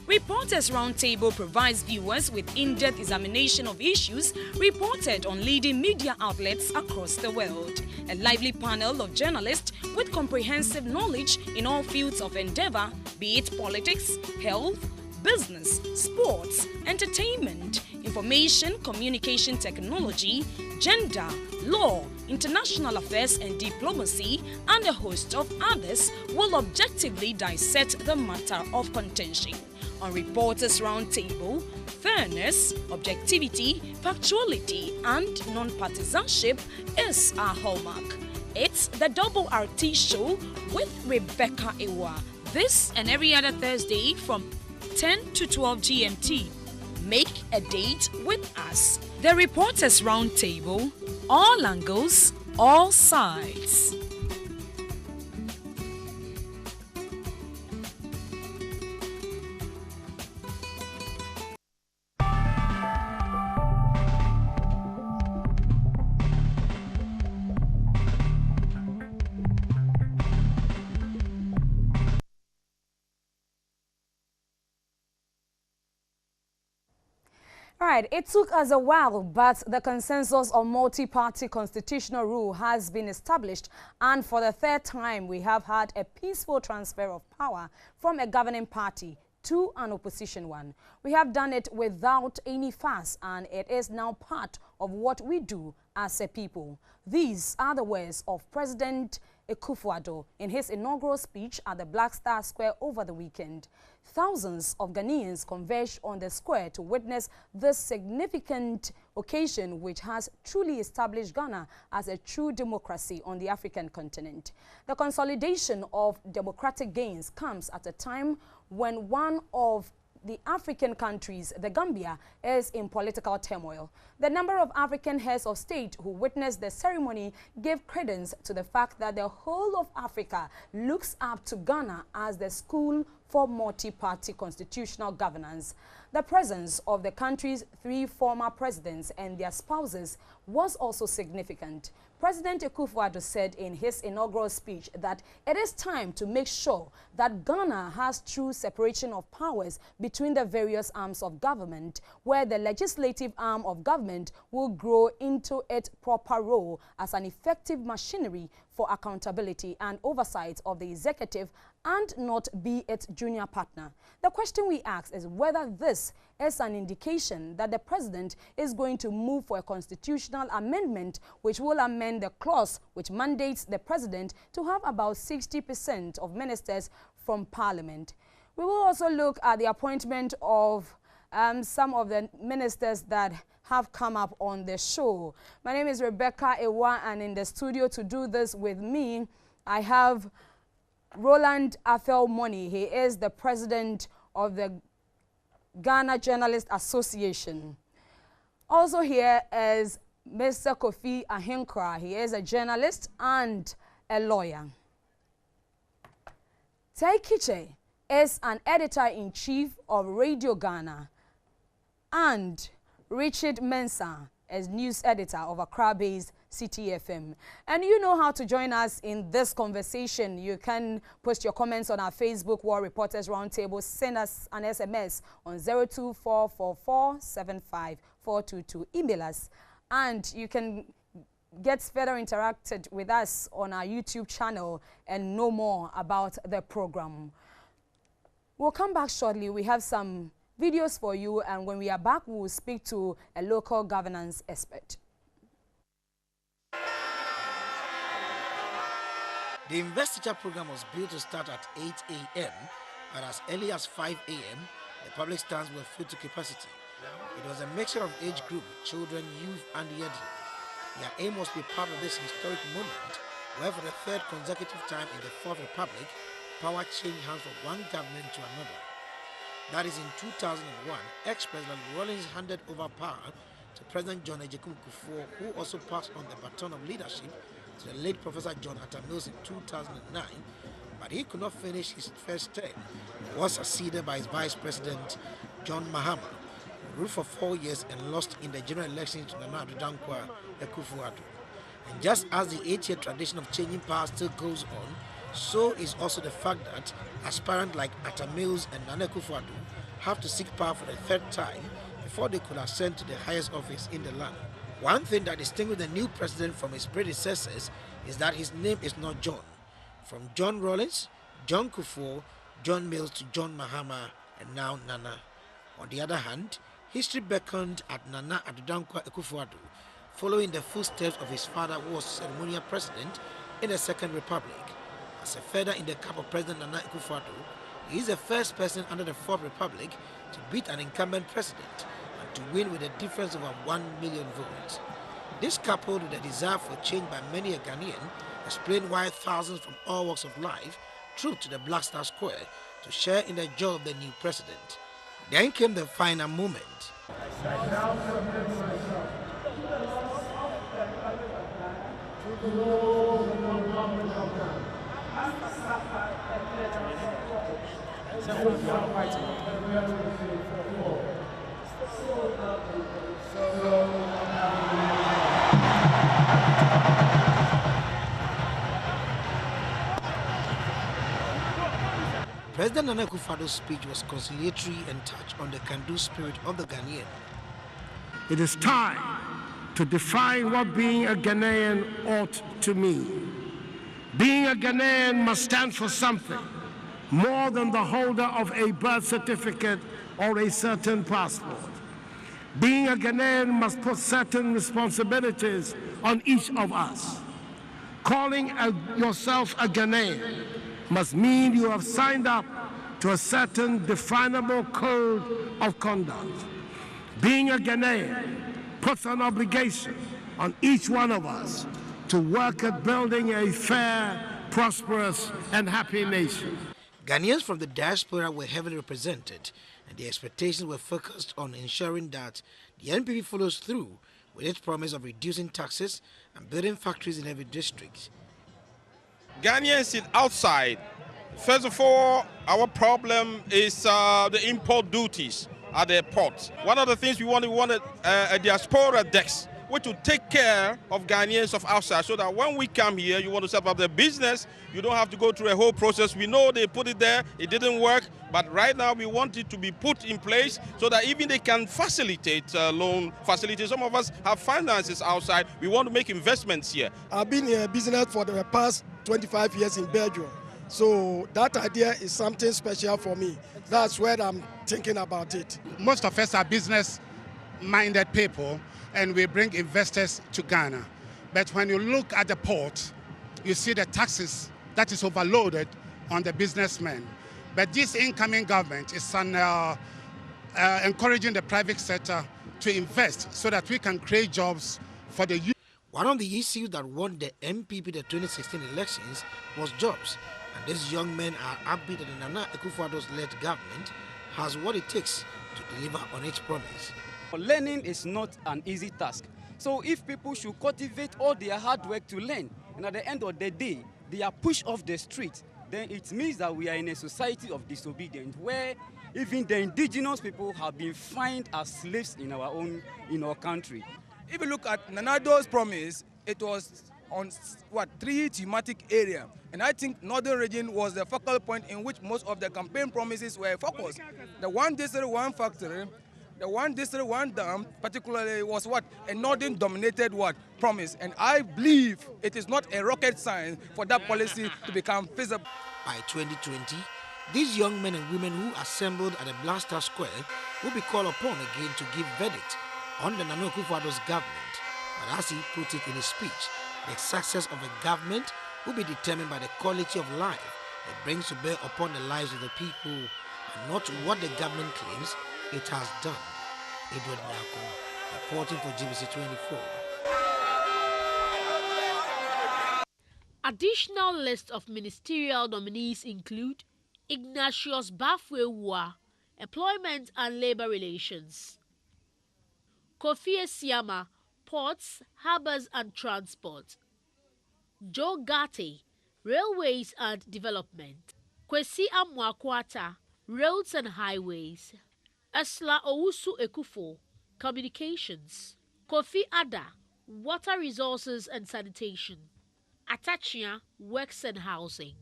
Reporters Roundtable provides viewers with in-depth examination of issues reported on leading media outlets across the world. A lively panel of journalists with comprehensive knowledge in all fields of endeavor, be it politics, health, business, sports, entertainment, information, communication technology, gender, law, international affairs and diplomacy, and a host of others will objectively dissect the matter of contention. On Reporters Roundtable, fairness, objectivity, factuality, and non-partisanship is our hallmark. It's the Double RT Show with Rebecca Ewa. This and every other Thursday from 10 to 12 GMT. Make a date with us. The Reporters Roundtable, all angles, all sides. Right, it took us a while, but the consensus on multi-party constitutional rule has been established, and for the third time we have had a peaceful transfer of power from a governing party to an opposition one. We have done it without any fuss, and it is now part of what we do as a people. These are the words of President Akufo-Addo in his inaugural speech at the Black Star Square over the weekend. Thousands of Ghanaians converged on the square to witness this significant occasion, which has truly established Ghana as a true democracy on the African continent. The consolidation of democratic gains comes at a time when one of the African countries, the Gambia, is in political turmoil. The number of African heads of state who witnessed the ceremony gave credence to the fact that the whole of Africa looks up to Ghana as the school for multi-party constitutional governance. The presence of the country's 3 former presidents and their spouses was also significant. President Akufo-Addo said in his inaugural speech that it is time to make sure that Ghana has true separation of powers between the various arms of government, where the legislative arm of government will grow into its proper role as an effective machinery for accountability and oversight of the executive and not be its junior partner. The question we ask is whether this is an indication that the president is going to move for a constitutional amendment which will amend the clause which mandates the president to have about 60% of ministers from parliament. We will also look at the appointment of some of the ministers that have come up on the show. My name is Rebecca Ewa, and in the studio to do this with me, I have Roland Afel-Moni. He is the president of the Ghana Journalists Association. Also here is Mr. Kofi Ahinkra. He is a journalist and a lawyer. Tai Kiche is an editor-in-chief of Radio Ghana, and Richard Mensah is news editor of Accra-based City FM. And you know how to join us in this conversation. You can post your comments on our Facebook wall, Reporters Roundtable. Send us an SMS on 02444754222. Email us, and you can get further interacted with us on our YouTube channel and know more about the program. We'll come back shortly. We have some videos for you, and when we are back, we will speak to a local governance expert. The investiture program was built to start at 8 a.m., but as early as 5 a.m., the public stands were filled to capacity. It was a mixture of age group, children, youth, and the elderly. Their aim was to be part of this historic moment, where for the third consecutive time in the Fourth Republic, power changed hands from one government to another. That is, in 2001, ex-President Rawlings handed over power to President John Ejekun Kufuor, who also passed on the baton of leadership to the late Professor John Atta Mills in 2009, but he could not finish his first term. He was succeeded by his Vice President, John Mahama, who ruled for 4 years and lost in the general election to Nana Addo Dankwa Akufo-Addo. And just as the 8-year tradition of changing power still goes on, so is also the fact that aspirants like Atta Mills and Nana Akufo-Addo have to seek power for the third time before they could ascend to the highest office in the land. One thing that distinguishes the new president from his predecessors is that his name is not John. From John Rawlings, John Kufuor, John Mills to John Mahama, and now Nana. On the other hand, history beckoned at Nana Addo Akufo-Addo, following the footsteps of his father who was ceremonial president in the Second Republic. As a feather in the cap of President Nana Akufo-Addo, he is the first person under the Fourth Republic to beat an incumbent president and to win with a difference of 1 million votes. This, coupled with a desire for change by many a Ghanaian, explained why thousands from all walks of life trooped to the Black Star Square to share in the joy of the new president. Then came the final moment. President Nana Akufo-Addo's speech was conciliatory and touched on the can-do spirit of the Ghanaian. It is time to define what being a Ghanaian ought to mean. Being a Ghanaian must stand for something more than the holder of a birth certificate or a certain passport. Being a Ghanaian must put certain responsibilities on each of us. Calling yourself a Ghanaian must mean you have signed up to a certain definable code of conduct. Being a Ghanaian puts an obligation on each one of us to work at building a fair, prosperous, and happy nation. Ghanaians from the diaspora were heavily represented, and the expectations were focused on ensuring that the NPP follows through with its promise of reducing taxes and building factories in every district. Ghanaians sit outside. First of all, our problem is the import duties at the port. One of the things we wanted a diaspora desk, which will take care of Ghanaians of outside, so that when we come here, you want to set up the business, you don't have to go through a whole process. We know they put it there, it didn't work, but right now we want it to be put in place so that even they can facilitate loan facilities. Some of us have finances outside. We want to make investments here. I've been in business for the past 25 years in Belgium. So that idea is something special for me. That's where I'm thinking about it. Most of us are business-minded people, and we bring investors to Ghana. But when you look at the port, you see the taxes that is overloaded on the businessmen. But this incoming government is encouraging the private sector to invest so that we can create jobs for the youth. One of the issues that won the MPP the 2016 elections was jobs. And these young men are upbeat that the Nana Akufo-Addo's led government has what it takes to deliver on its promise. Learning is not an easy task. So if people should cultivate all their hard work to learn, and at the end of the day, they are pushed off the street, then it means that we are in a society of disobedience, where even the indigenous people have been fined as slaves in our country. If you look at Nana Addo's promise, it was on three thematic areas. And I think Northern region was the focal point in which most of the campaign promises were focused. The one district, one factory, the one district, one dam, particularly was a Northern dominated promise. And I believe it is not a rocket science for that policy to become feasible. By 2020, these young men and women who assembled at the Black Star Square will be called upon again to give verdict on the Nana Akufo-Addo's government. But as he put it in his speech, the success of a government will be determined by the quality of life it brings to bear upon the lives of the people, and not what the government claims it has done. Edward Nako, reporting for GBC24. Additional list of ministerial nominees include Ignatius Bafwewa, Employment and Labor Relations; Kofi Esiama, Ports, Harbours and Transport; Joe Gatti, Railways and Development; Kwesi Amwakwata, Roads and Highways; Esla Owusu Ekufo, Communications; Kofi Addo, Water Resources and Sanitation; Atachia, Works and Housing;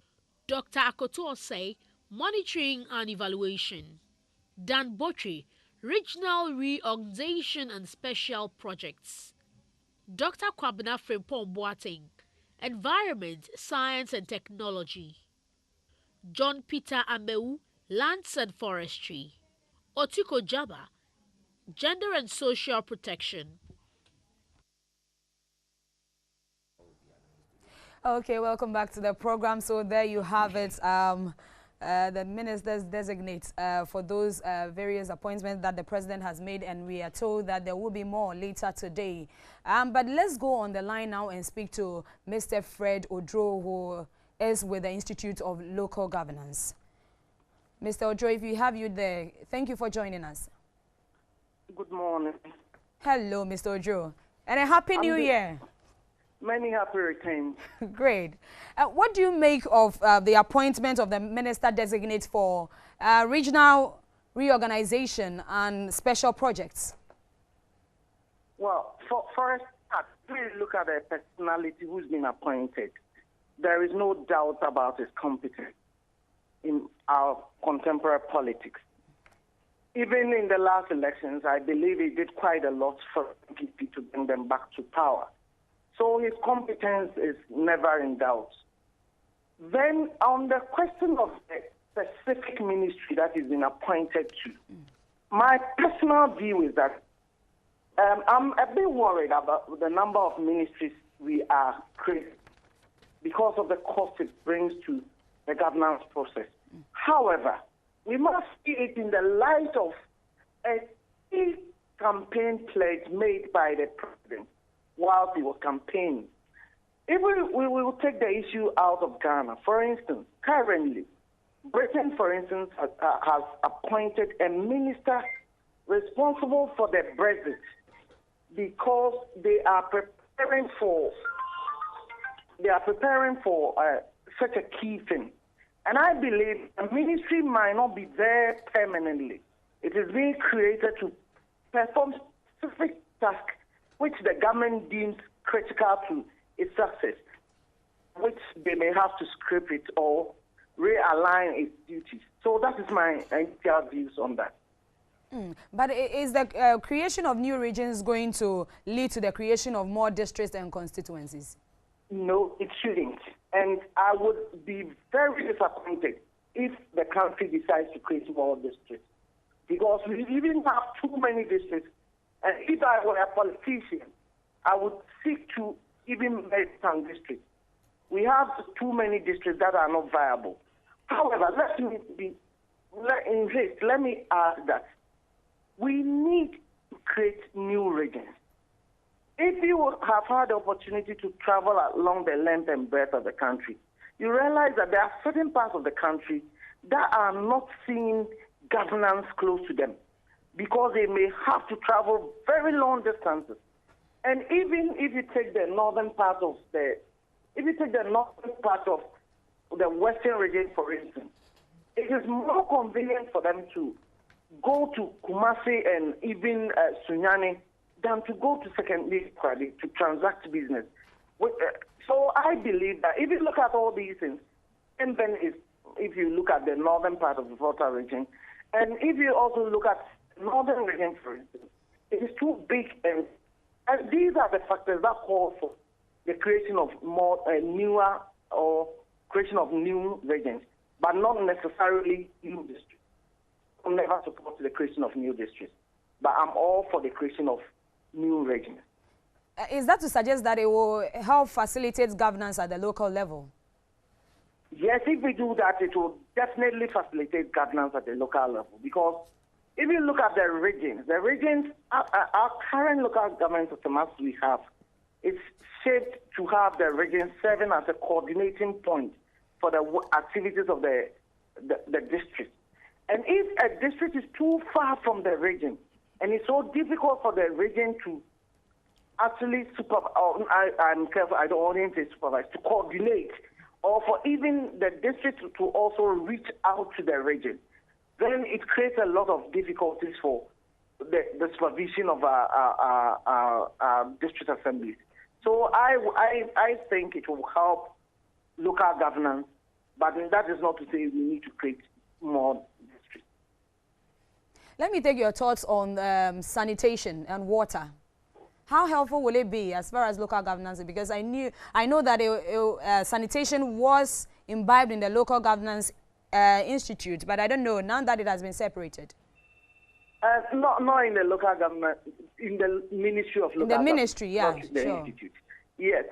Dr. Akoto Osei, Monitoring and Evaluation; Dan Botri, Regional Reorganization and Special Projects. Dr. Kwabena Frimpong Boateng, Environment, Science and Technology. John Peter Amewu, Lands and Forestry. Otiko Jaba, Gender and Social Protection. Okay, welcome back to the program. So there you have it. The ministers designate for those various appointments that the president has made, and we are told that there will be more later today. But let's go on the line now and speak to Mr. Fred Odro, who is with the Institute of Local Governance. Mr. Odro, if you have you there, thank you for joining us. Good morning. Hello, Mr. Odro, and a happy New Year. Many happy returns. Great. What do you make of the appointment of the minister-designate for regional reorganization and special projects? Well, for a start, please look at the personality who's been appointed. There is no doubt about his competence in our contemporary politics. Even in the last elections, I believe he did quite a lot for NPP to bring them back to power. So his competence is never in doubt. Then on the question of the specific ministry that he's been appointed to, my personal view is that I'm a bit worried about the number of ministries we are creating because of the cost it brings to the governance process. However, we must see it in the light of a key campaign pledge made by the president whilst he was campaigning. If we will take the issue out of Ghana, for instance, currently, Britain, for instance, has appointed a minister responsible for the Brexit because they are preparing for such a key thing. And I believe the ministry might not be there permanently. It is being created to perform specific tasks which the government deems critical to its success, which they may have to scrap it or realign its duties. So that is my initial views on that. But is the creation of new regions going to lead to the creation of more districts and constituencies? No, it shouldn't. And I would be very disappointed if the country decides to create more districts, because we even have too many districts. And if I were a politician, I would seek to even make some districts. We have too many districts that are not viable. However, let me add that we need to create new regions. If you have had the opportunity to travel along the length and breadth of the country, you realize that there are certain parts of the country that are not seeing governance close to them, because they may have to travel very long distances. And even if you take the northern part of the western region, for instance, it is more convenient for them to go to Kumasi and even Sunyani than to go to secondary Kwadi to transact business. So I believe that if you look at all these things, and then if you look at the northern part of the Volta region, and if you also look at northern region, for instance, it is too big, and these are the factors that call for the creation of more newer or creation of new regions, but not necessarily new districts. I'm never support the creation of new districts, but I'm all for the creation of new regions. Is that to suggest that it will help facilitate governance at the local level? Yes, if we do that, it will definitely facilitate governance at the local level, because if you look at the regions, our current local government system as we have, it's shaped to have the regions serving as a coordinating point for the activities of the district. And if a district is too far from the region, and it's so difficult for the region to actually supervise, I'm careful, I don't want to say supervise, to coordinate, or for even the district to also reach out to the region, then it creates a lot of difficulties for the supervision of our district assemblies. So I think it will help local governance, but that is not to say we need to create more districts. Let me take your thoughts on sanitation and water. How helpful will it be as far as local governance? Because I know that sanitation was imbibed in the local governance institute, but I don't know now that it has been separated. Not in the local government, in the Ministry of Local In the ministry, yeah, not the sure. institute. Yes.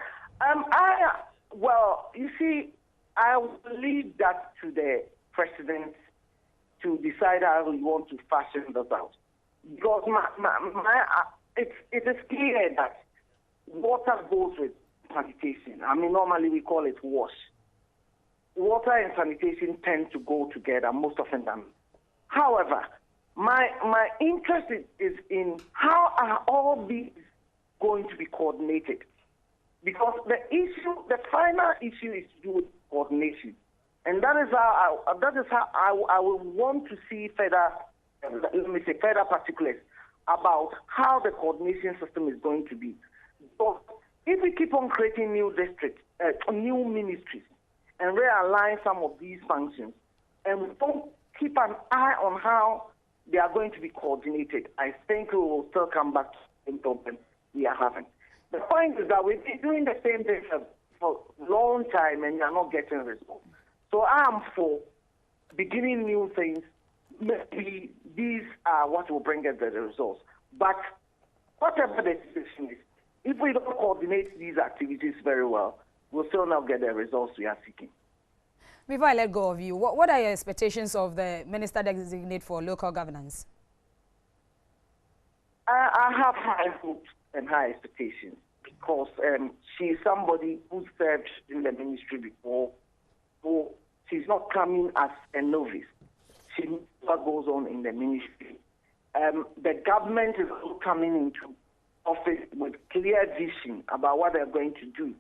Well, you see, I will leave that to the president to decide how we want to fashion this out. Because it is clear that water goes with sanitation. I mean, normally we call it wash. Water and sanitation tend to go together most often than. However, my interest is in how are all these going to be coordinated? Because the final issue is to do with coordination. And that is how I will want to see further particulars about how the coordination system is going to be. So if we keep on creating new districts, new ministries, and realign some of these functions, and we don't keep an eye on how they are going to be coordinated, I think we will still come back to the problem we are having. The point is that we've been doing the same thing for a long time and we are not getting results. So I am for beginning new things. Maybe these are what will bring us the results. But whatever the situation is, if we don't coordinate these activities very well, we'll still not get the results we are seeking. Before I let go of you, what are your expectations of the Minister Designate for Local Governance? I have high hopes and high expectations because she is somebody who served in the ministry before, so she's not coming as a novice. She knows what goes on in the ministry. The government is also coming into office with clear vision about what they're going to do.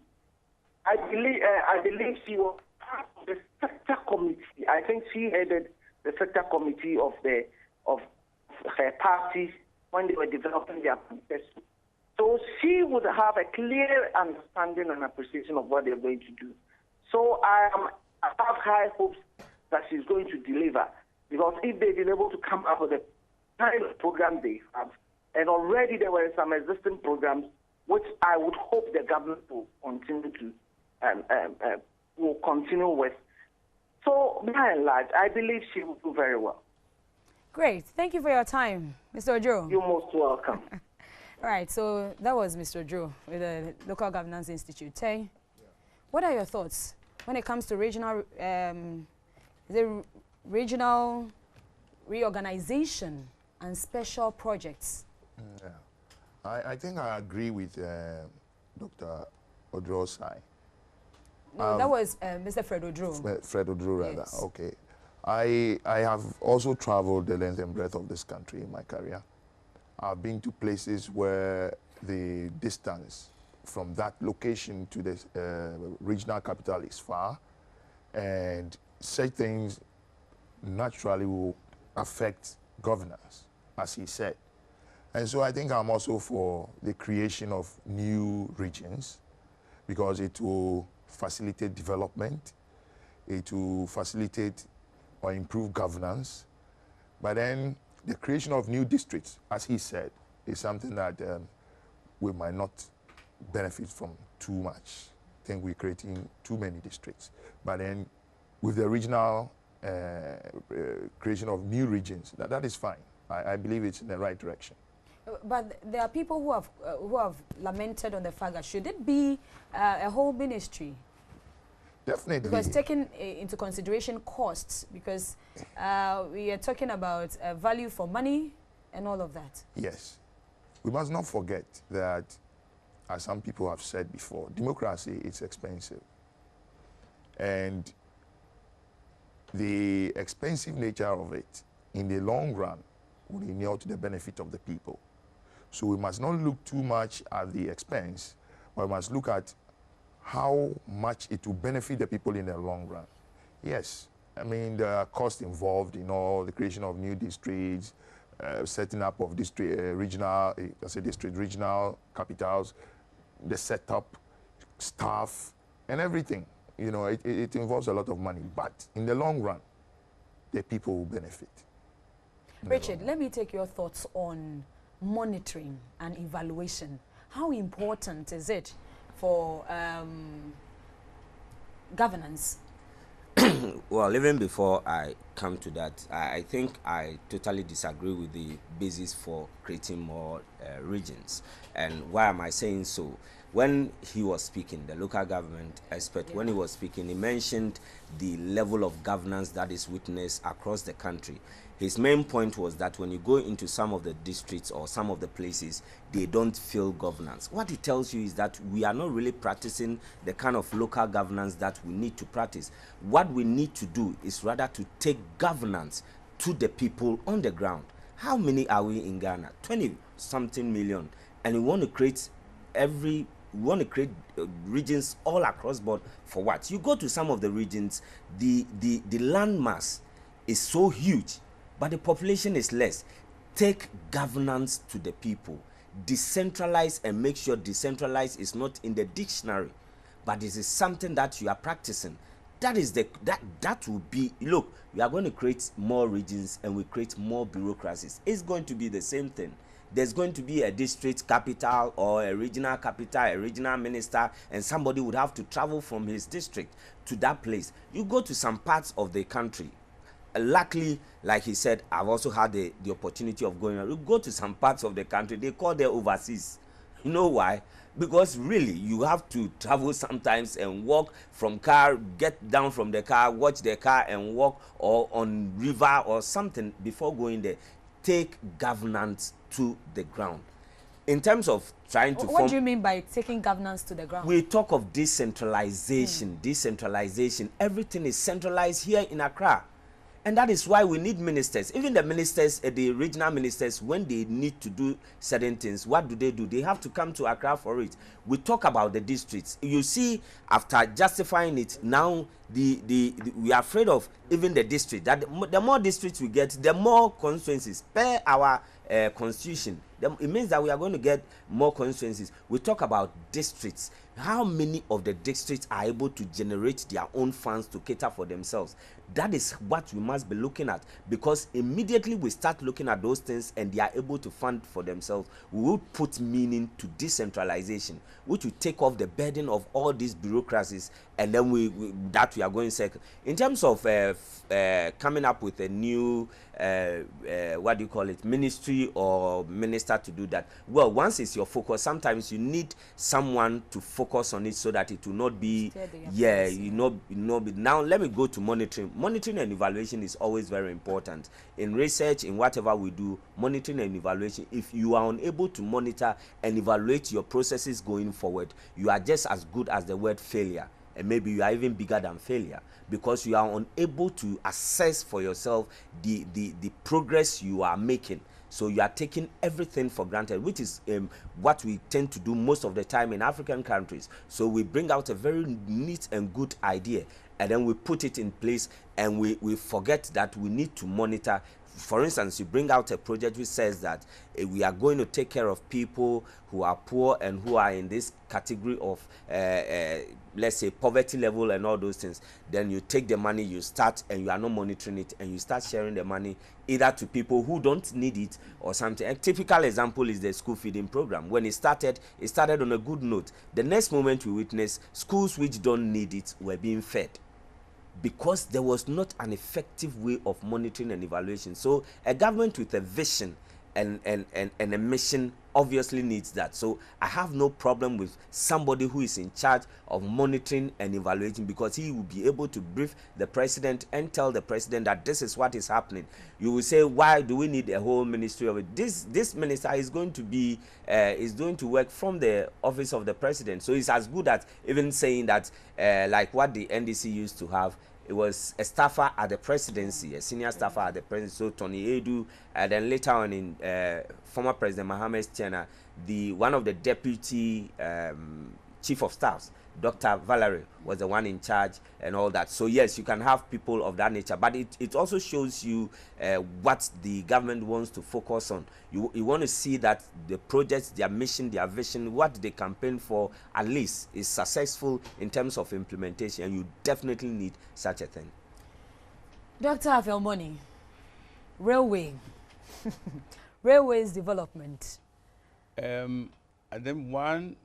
I believe she was part of the sector committee. I think she headed the sector committee of her party when they were developing their manifesto. So she would have a clear understanding and appreciation of what they're going to do. So I have high hopes that she's going to deliver, because if they've been able to come up with the kind of program they have, and already there were some existing programs which I would hope the government will continue with. So by and large, I believe she will do very well. Great. Thank you for your time, Mr. Ojo. You're most welcome. All right, so that was Mr. Ojo with the Local Governance Institute. Tay, what are your thoughts when it comes to regional reorganization and special projects? Yeah. I think I agree with Dr. Odro's side. No, that was Mr. Fred Odro. Fred Odro, rather. Yes. Okay. I have also traveled the length and breadth of this country in my career. I've been to places where the distance from that location to the regional capital is far, and such things naturally will affect governance, as he said. And so I think I'm also for the creation of new regions, because it will facilitate development, it will facilitate or improve governance. But then the creation of new districts, as he said, is something that we might not benefit from too much. I think we're creating too many districts. But then with the regional creation of new regions, that is fine. I believe it's in the right direction. But there are people who have lamented on the fact that should it be a whole ministry? Definitely. Because taking into consideration costs, because we are talking about value for money and all of that. Yes. We must not forget that, as some people have said before, democracy is expensive. And the expensive nature of it, in the long run, will inure to the benefit of the people. So we must not look too much at the expense, but we must look at how much it will benefit the people in the long run. Yes, I mean, there are costs involved in all the creation of new districts, setting up of district, regional capitals, the setup, staff, and everything. You know, it involves a lot of money, but in the long run, the people will benefit. Richard, let me take your thoughts on monitoring and evaluation. How important is it for governance? Well, even before I come to that, I think I totally disagree with the basis for creating more regions. And why am I saying so? When he was speaking, the local government expert, when he was speaking, he mentioned the level of governance that is witnessed across the country. His main point was that when you go into some of the districts or some of the places, they don't feel governance. What it tells you is that we are not really practicing the kind of local governance that we need to practice. What we need to do is rather to take governance to the people on the ground. How many are we in Ghana? 20-something million. And we want to create regions all across board for what? You go to some of the regions, the land mass is so huge, but the population is less. Take governance to the people. Decentralize and make sure decentralize is not in the dictionary, but this is something that you are practicing. That is that will be, look, we are going to create more regions and we create more bureaucracies. It's going to be the same thing. There's going to be a district capital or a regional capital, a regional minister, and somebody would have to travel from his district to that place. You go to some parts of the country. Luckily, like he said, I've also had the opportunity of going. You go to some parts of the country, they call them overseas. You know why? Because really, you have to travel sometimes and walk from car, get down from the car, watch the car and walk, or on river or something before going there. Take governance to the ground. In terms of trying to What do you mean by taking governance to the ground? We talk of decentralization. Decentralization. Everything is centralized here in Accra. And that is why we need ministers. Even the ministers, the regional ministers, when they need to do certain things, what do? They have to come to Accra for it. We talk about the districts. You see, after justifying it, now we are afraid of even the district. That the more districts we get, the more constituencies per our constitution. It means that we are going to get more constituencies. We talk about districts. How many of the districts are able to generate their own funds to cater for themselves? That is what we must be looking at, because immediately we start looking at those things and they are able to fund for themselves, we will put meaning to decentralization, which will take off the burden of all these bureaucracies, and then we are going second. In terms of coming up with a new what do you call it, ministry or minister to do that, well, once it's your focus, sometimes you need someone to focus on it so that it will not be now let me go to monitoring. Monitoring and evaluation is always very important in research, in whatever we do. Monitoring and evaluation, if you are unable to monitor and evaluate your processes going forward, you are just as good as the word failure, and maybe you are even bigger than failure, because you are unable to assess for yourself the progress you are making. So you are taking everything for granted, which is what we tend to do most of the time in African countries. So we bring out a very neat and good idea, and then we put it in place, and we forget that we need to monitor. For instance, you bring out a project which says that we are going to take care of people who are poor and who are in this category of, let's say, poverty level and all those things. Then you take the money, you start, and you are not monitoring it, and you start sharing the money either to people who don't need it or something. A typical example is the school feeding program. When it started on a good note. The next moment we witnessed schools which don't need it were being fed, because there was not an effective way of monitoring and evaluation. So a government with a vision and a mission obviously needs that. So I have no problem with somebody who is in charge of monitoring and evaluating, because he will be able to brief the president and tell the president that this is what is happening. You will say, why do we need a whole ministry of it? This minister is going to be is going to work from the office of the president. So it's as good as even saying that like what the NDC used to have. It was a staffer at the presidency, a senior staffer at the presidency. So Tony Edu, and then later on in former President Mohamed Tiana, one of the deputy chief of staffs, Dr. Valerie, was the one in charge and all that. So yes, you can have people of that nature, but it also shows you what the government wants to focus on. You want to see that the projects, their mission, their vision, what they campaign for, at least is successful in terms of implementation, and you definitely need such a thing. Dr. Afelmoni, railway, Railways development. And then one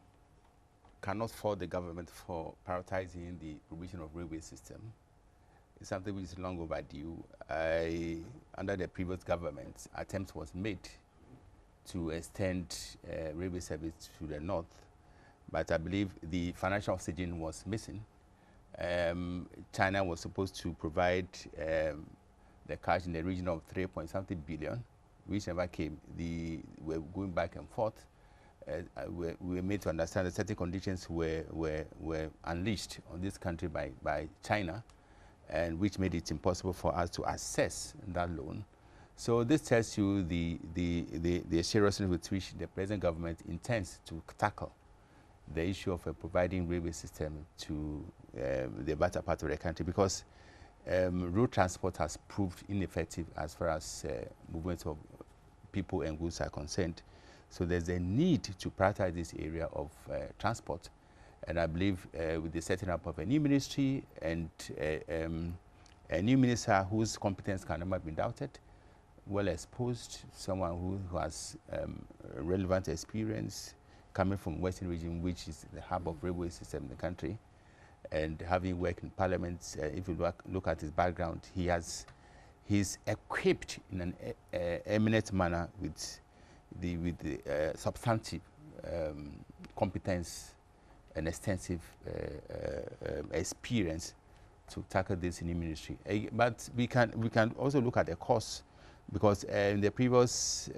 cannot fault the government for prioritizing the provision of railway system. It's something which is long overdue. Under the previous government, attempts was made to extend railway service to the north, but I believe the financial oxygen was missing. China was supposed to provide the cash in the region of 3.something billion, which never came. We're going back and forth. We were made to understand that certain conditions were unleashed on this country by China, and which made it impossible for us to access that loan. So this tells you the seriousness with which the present government intends to tackle the issue of providing railway system to the better part of the country, because road transport has proved ineffective as far as movement of people and goods are concerned. So there's a need to prioritize this area of transport. And I believe with the setting up of a new ministry and a new minister whose competence can never be doubted, well exposed, someone who has relevant experience coming from Western region, which is the hub of railway system in the country, and having worked in parliament, if you look at his background, he's equipped in an eminent manner with the substantive competence and extensive experience to tackle this new ministry. But we can also look at the cost, because in the previous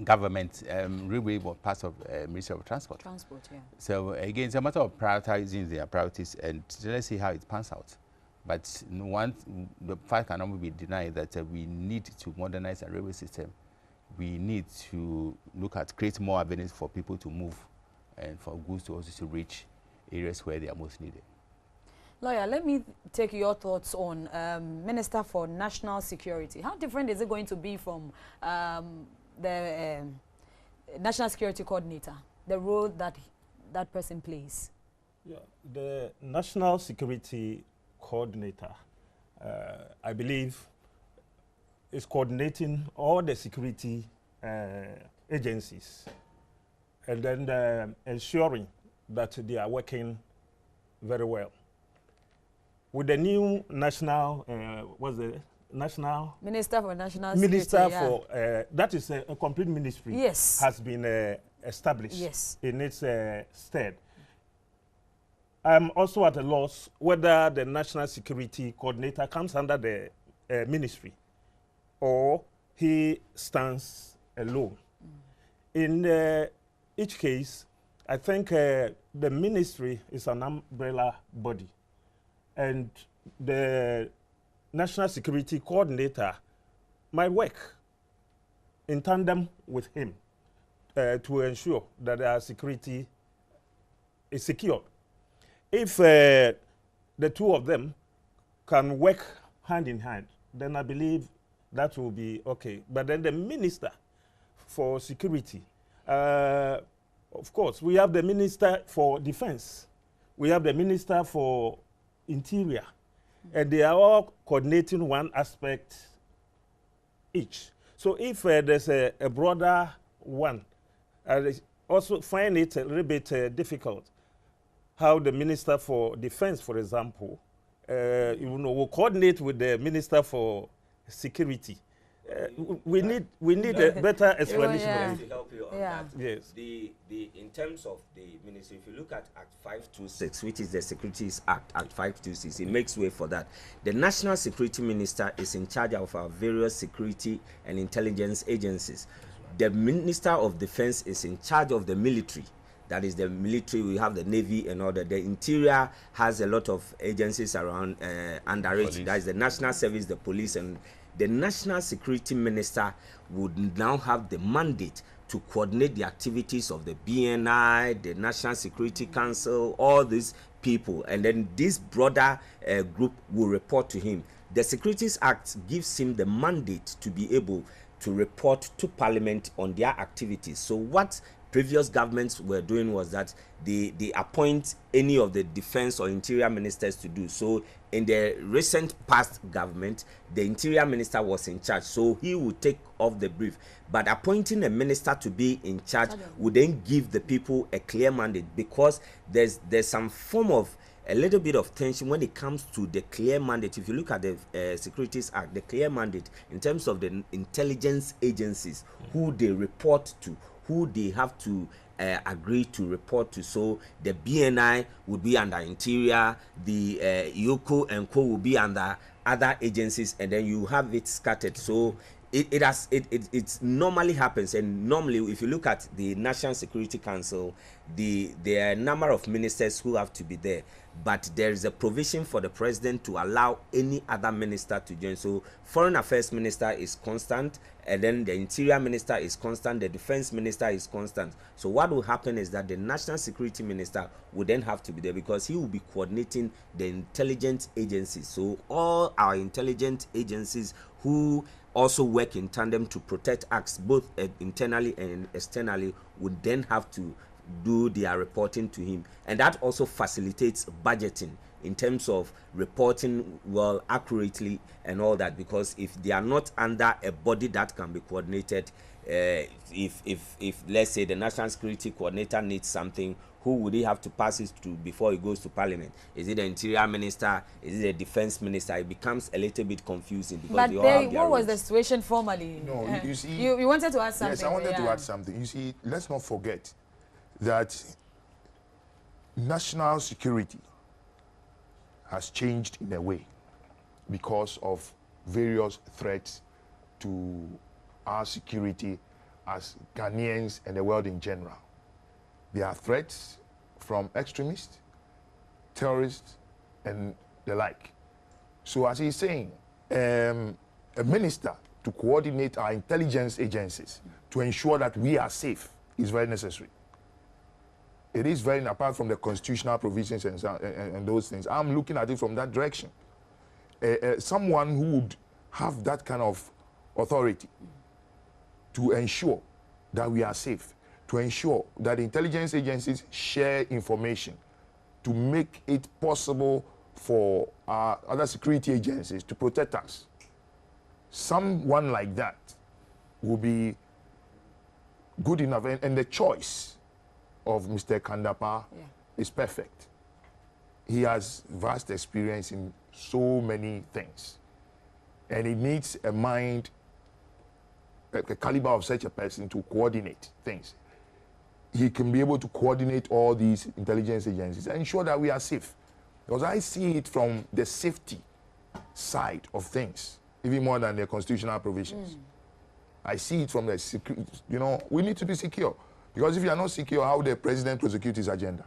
government, railway was part of Ministry of Transport. Transport, yeah. So again, it's a matter of prioritizing their priorities, and let's see how it pans out. But the fact cannot be denied that we need to modernize our railway system. We need to look at create more avenues for people to move and for goods to also reach areas where they are most needed. Lawyer, let me take your thoughts on Minister for National Security. How different is it going to be from the National Security Coordinator, the role that that person plays? Yeah, the National Security Coordinator, I believe, is coordinating all the security agencies and then ensuring that they are working very well. With the new national, national Minister for National Minister Security, for that is a complete ministry. Yes, has been established. Yes, in its stead. I'm also at a loss whether the National Security Coordinator comes under the ministry or he stands alone. In each case, I think the ministry is an umbrella body, and the National Security Coordinator might work in tandem with him to ensure that our security is secure. If the two of them can work hand in hand, then I believe that will be okay. But then the Minister for Security, of course, we have the Minister for Defense, we have the Minister for Interior, and they are all coordinating one aspect each. So if there's a broader one, I also find it a little bit difficult how the Minister for Defense, for example, will coordinate with the Minister for Security. We need a better explanation. Yeah. To help you on that. Yes. In terms of the ministry, if you look at Act 526, which is the Securities Act, Act 526, it makes way for that. The National Security Minister is in charge of our various security and intelligence agencies. The Minister of Defense is in charge of the military. That is the military, we have the Navy and all that. The Interior has a lot of agencies around under it. That is the National Service, the police, and the National Security Minister would now have the mandate to coordinate the activities of the BNI, the National Security Council, all these people. And then this broader group will report to him. The Securities Act gives him the mandate to be able to report to Parliament on their activities. So what previous governments were doing was that they appoint any of the defense or interior ministers to do. So in the recent past government, the interior minister was in charge, so he would take off the brief. But appointing a minister to be in charge would then give the people a clear mandate, because there's some form of a little bit of tension when it comes to the clear mandate. If you look at the Securities Act, the clear mandate in terms of the intelligence agencies, who they report to, who they have to agree to report to. So the BNI would be under Interior, the Yoko and Co will be under other agencies, and then you have it scattered. So it normally happens, and normally if you look at the National Security Council, there are a number of ministers who have to be there, but there is a provision for the president to allow any other minister to join. So Foreign Affairs Minister is constant, and then the Interior Minister is constant, the Defense Minister is constant. So what will happen is that the National Security Minister would then have to be there, because he will be coordinating the intelligence agencies. So all our intelligence agencies who also work in tandem to protect acts both internally and externally would then have to do their reporting to him, and that also facilitates budgeting in terms of reporting well accurately and all that, because if they are not under a body that can be coordinated, if let's say the National Security Coordinator needs something, who would he have to pass it to before it goes to Parliament? Is it the Interior Minister? Is it the Defense Minister? It becomes a little bit confusing, because but they all have their what was roles. the situation formally? No, you see, you wanted to add something. Yes, I wanted to add something. You see, let's not forget that national security has changed in a way because of various threats to our security as Ghanaians and the world in general. There are threats from extremists, terrorists, and the like. So as he's saying, a minister to coordinate our intelligence agencies to ensure that we are safe is very necessary. It is very, apart from the constitutional provisions and those things, I'm looking at it from that direction. Someone who would have that kind of authority to ensure that we are safe, to ensure that intelligence agencies share information, to make it possible for our other security agencies to protect us. Someone like that will be good enough, and the choice of Mr. Kandapa is perfect. He has vast experience in so many things, and he needs a mind, a caliber of such a person to coordinate things. He can be able to coordinate all these intelligence agencies and ensure that we are safe. Because I see it from the safety side of things, even more than the constitutional provisions. I see it from the security. You know, we need to be secure. Because if you are not secure, how will the president prosecute his agenda?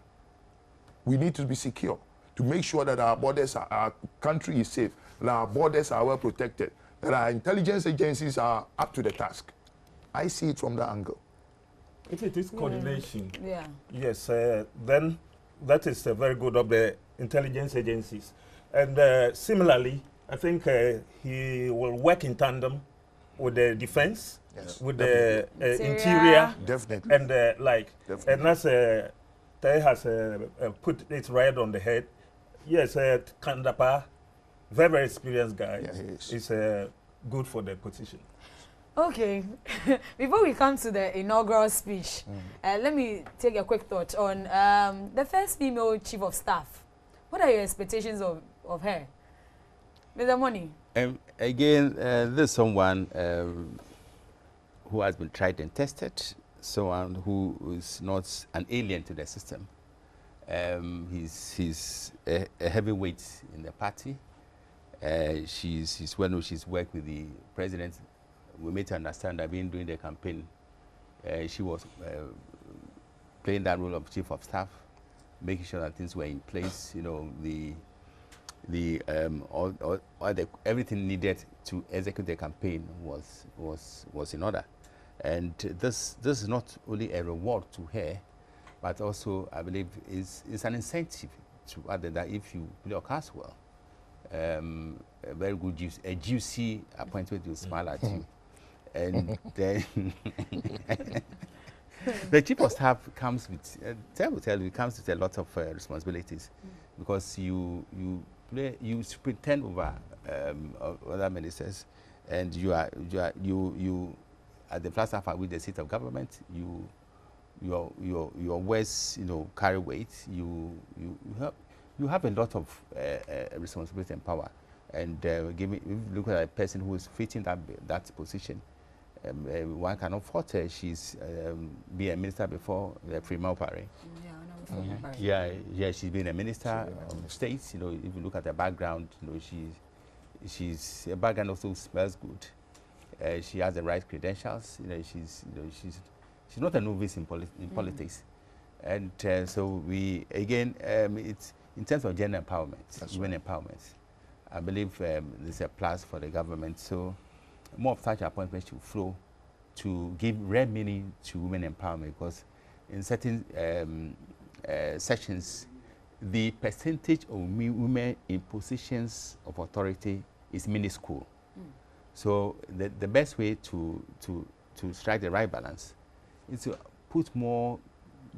We need to be secure to make sure that our borders, our country is safe, that our borders are well protected, that our intelligence agencies are up to the task. I see it from that angle. If it is coordination, yes, then that is very good of the intelligence agencies. And similarly, I think he will work in tandem with the defense, with the interior, and like. Definitely. And as Tay has put it right on the head, yes, Kandapa, very experienced guy, is good for the position. Okay, before we come to the inaugural speech, let me take a quick thought on the first female chief of staff. What are your expectations of her? Mr. Money? Again, there's someone who has been tried and tested, someone who is not an alien to the system. He's a heavyweight in the party. She's worked with the president. We made to understand that during the campaign, she was playing that role of chief of staff, making sure that things were in place. You know, everything needed to execute the campaign was in order, and this is not only a reward to her, but also I believe is an incentive to others that if you play your cards well, a very good juicy appointment will smile at you. And then The chief of staff comes with, it comes with a lot of responsibilities, because you superintend over other ministers, and you at the platform with the seat of government, your words, carry weight. You have a lot of responsibility and power, and look at a person who is fitting that position. One cannot fault her. She's been a minister before, Freema Opare. Yeah, she's been a minister of state. If you look at her background, her background also smells good. She has the right credentials. She's not a novice in politics, and so we again it's in terms of gender empowerment, women empowerment. I believe this is a plus for the government. So more of such appointments should flow to give real meaning to women empowerment, because in certain sections, the percentage of women in positions of authority is minuscule. So the best way to strike the right balance is to put more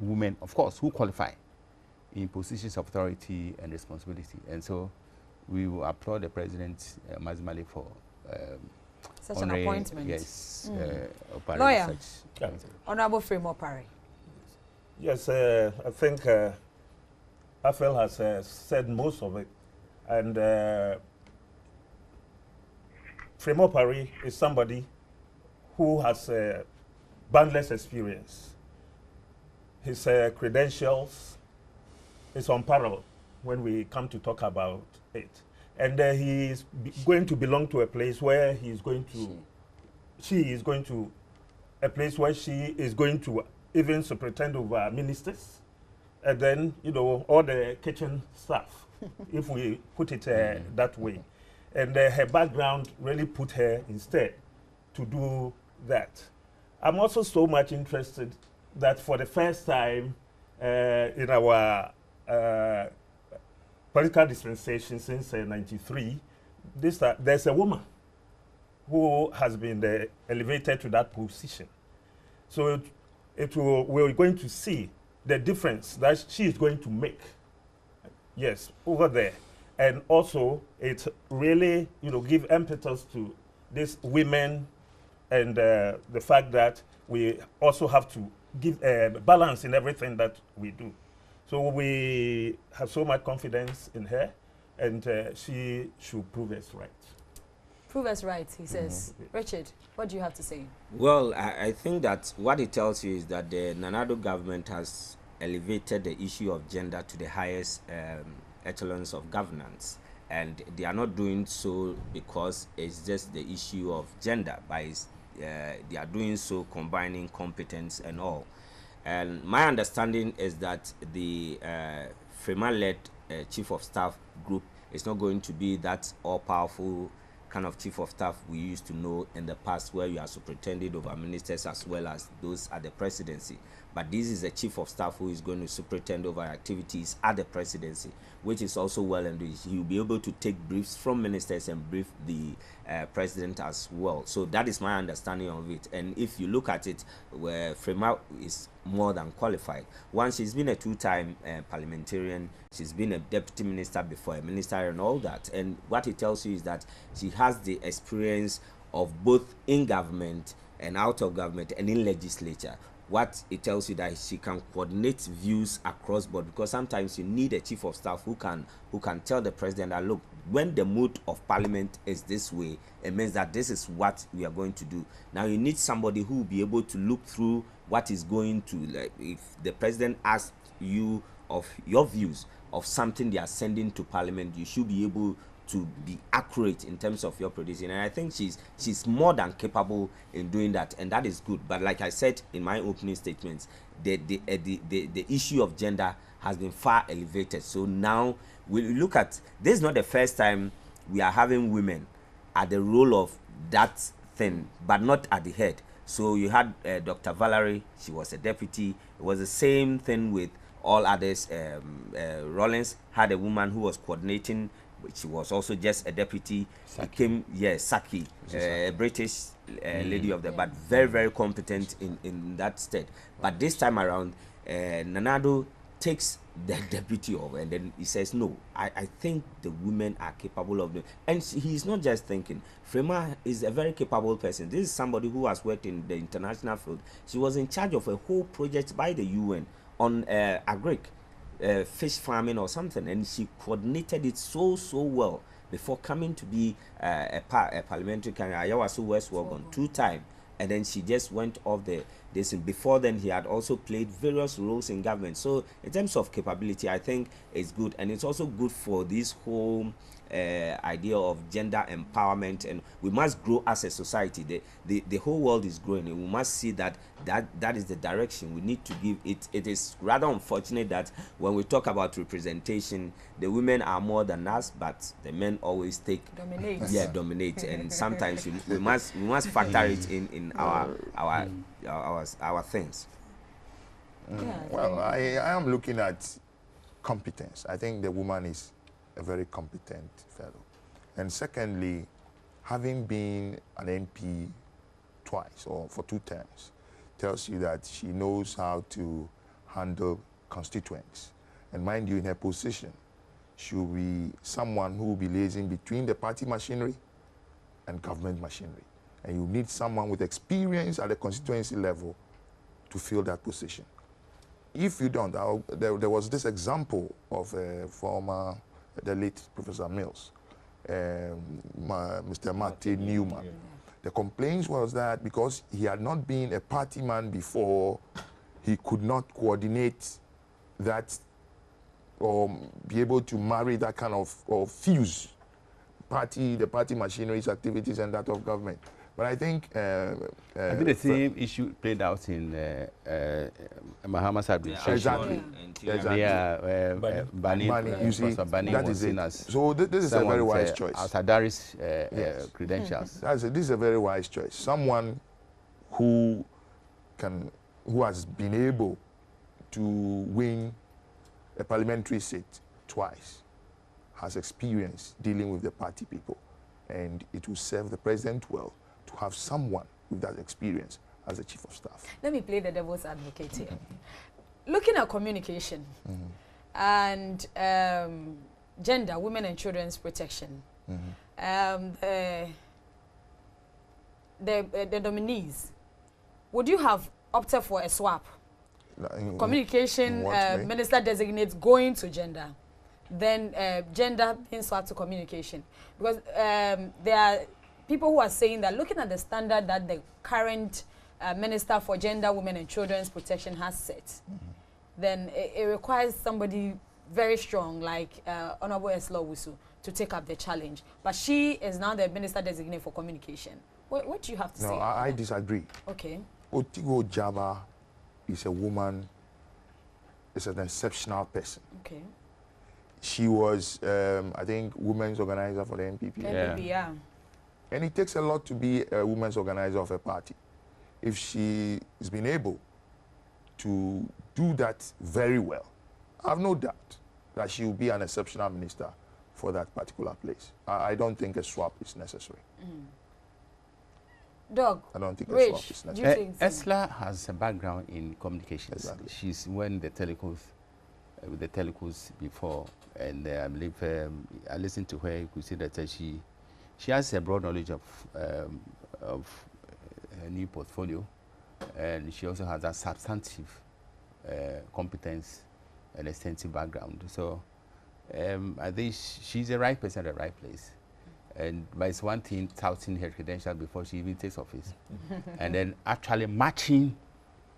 women, of course, who qualify in positions of authority and responsibility. And so we will applaud the president maximally for such an appointment. Yes. Lawyer, Honorable Freema Opare. Yes, I think Afel has said most of it. And Freema Opare is somebody who has boundless experience. His credentials is unparalleled when we come to talk about it. And he is going to belong to a place where she is going to even superintend over ministers, and then, all the kitchen staff, if we put it that way. And her background really put her instead to do that. I'm also so much interested that for the first time in our political dispensation since '93, there's a woman who has been elevated to that position. So we're going to see the difference that she is going to make, yes, over there. And also, it really, give impetus to these women, and the fact that we also have to give balance in everything that we do. So we have so much confidence in her, and she should prove us right. Prove us right, he says. Richard, what do you have to say? Well, I think that what it tells you is that the Nana-Addo government has elevated the issue of gender to the highest echelons of governance. And they are not doing so because it's just the issue of gender, but they are doing so combining competence and all. And my understanding is that the Freema-led Chief of Staff group is not going to be that all-powerful kind of Chief of Staff we used to know in the past, where you are superintending over ministers as well as those at the presidency. But this is a Chief of Staff who is going to superintend over activities at the presidency, which is also well and he will be able to take briefs from ministers and brief the president as well. So that is my understanding of it. And if you look at it, where Freema is more than qualified. One, she's been a two-time parliamentarian. She's been a deputy minister before, a minister and all that. And what it tells you is that she has the experience of both in government and out of government and in legislature. What it tells you that she can coordinate views across board, because sometimes you need a chief of staff who can tell the president that, look, when the mood of parliament is this way, it means that this is what we are going to do. Now you need somebody who will be able to look through what is going to, like, if the president asks you of your views of something they are sending to parliament, you should be able to be accurate in terms of your producing. And I think she's more than capable in doing that, and that is good. But like I said in my opening statements, the issue of gender has been far elevated. So now we look at this, is not the first time we are having women at the role of that thing, but not at the head. So you had Dr. Valerie, she was a deputy. It was the same thing with all others. Rollins had a woman who was coordinating She was also just a deputy. Became Saki, British lady of the, but very, very competent in that state. But this time around, Nana-Addo takes the deputy over, and then he says, no, I think the women are capable of doing. And he's not just thinking. Frema is a very capable person. This is somebody who has worked in the international field. She was in charge of a whole project by the UN on agric, fish farming or something, and she coordinated it so well before coming to be a parliamentary candidate. Ayawaso West Wagon 2 times, and then she just went off this. Before then, he had also played various roles in government. So in terms of capability, I think it's good, and it's also good for this whole idea of gender empowerment. And we must grow as a society. The whole world is growing, and we must see that is the direction we need to give it. It is rather unfortunate that when we talk about representation, the women are more than us, but the men always dominate. And sometimes we must factor it in our things. Well, I am looking at competence. I think the woman is a very competent fellow. And secondly, having been an MP twice or for 2 terms tells you that she knows how to handle constituents. And mind you, in her position, she'll be someone who will be liaising between the party machinery and government machinery. And you need someone with experience at the constituency level to fill that position. If you don't, there was this example of the late Professor Mills, Mr. Martin Newman. Yeah. The complaint was that because he had not been a party man before, he could not coordinate that or be able to marry that kind of or fuse the party machinery's activities and that of government. But I think the same issue played out in Mahama's administration. Exactly. Bani, you see, that is it. So this is a very wise choice. Asadaris credentials. This is a very wise choice. Someone who has been able to win a parliamentary seat twice, has experience dealing with the party people, and it will serve the president well to have someone with that experience as a chief of staff. Let me play the devil's advocate here. Looking at communication and gender, women and children's protection, the nominees, would you have opted for a swap? Communication minister designates going to gender, then gender being swapped to communication, because there are people who are saying that looking at the standard that the current Minister for Gender, Women and Children's Protection has set, then it requires somebody very strong like Honorable Esla Wusu to take up the challenge. But she is now the Minister Designate for Communication. What do you have to say? No, I disagree. Okay. Otigo Jaba is a woman, is an exceptional person. Okay. She was, I think, women's organizer for the NPP. Yeah. And it takes a lot to be a women's organizer of a party. If she has been able to do that very well, I have no doubt that she will be an exceptional minister for that particular place. I don't think a swap is necessary. Doug, I don't think a swap is necessary. Esla has a background in communications. Exactly. She's when the telecos, with the telecos before, and I believe I listened to her. You could see that she has a broad knowledge of her new portfolio, and she also has a substantive competence and extensive background. So I think she's the right person at the right place. But it's one thing touting her credentials before she even takes office, and then actually matching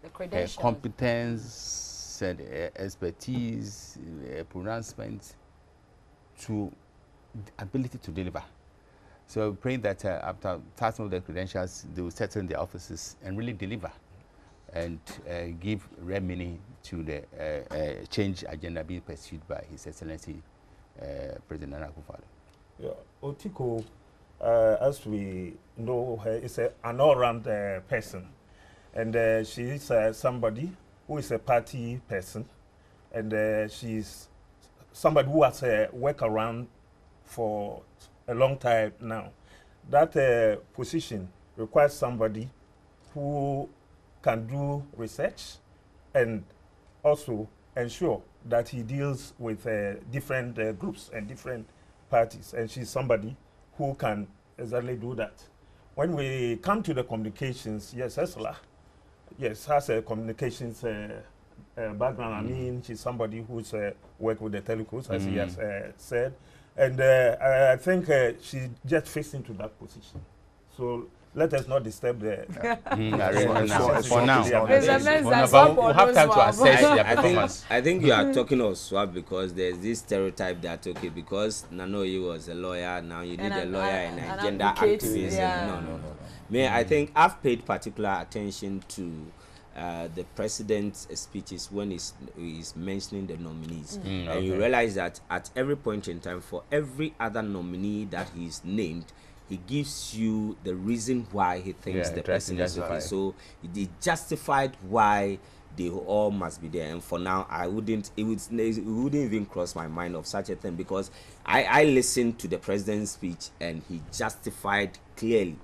her competence and expertise, pronouncement to the ability to deliver. So praying that after touting all the credentials, they will settle in their offices and really deliver and give real meaning to the change agenda being pursued by His Excellency President Akufo-Addo. Yeah, Otiko, as we know her, is an all-round person. And she is somebody who is a party person. And she's somebody who has worked around for a long time now. That position requires somebody who can do research and also ensure that he deals with different groups and different parties. And she's somebody who can exactly do that. When we come to the communications, yes, Ursula, yes, has a communications background. I mean, she's somebody who's worked with the telecoms, as he has said. And I think she just fits into that position. So let us not disturb the... For now. We'll have time to assess their performance. I think you are talking of swap because there's this stereotype that, okay, because Nanoyi was a lawyer, now you need a lawyer and gender activism. Yeah. No. I think I've paid particular attention to the president's speeches when he's mentioning the nominees. And you realize that at every point in time, for every other nominee that he's named, he gives you the reason why he thinks the person is okay. So he justified why they all must be there. And for now, it wouldn't even cross my mind of such a thing, because I listened to the president's speech and he justified clearly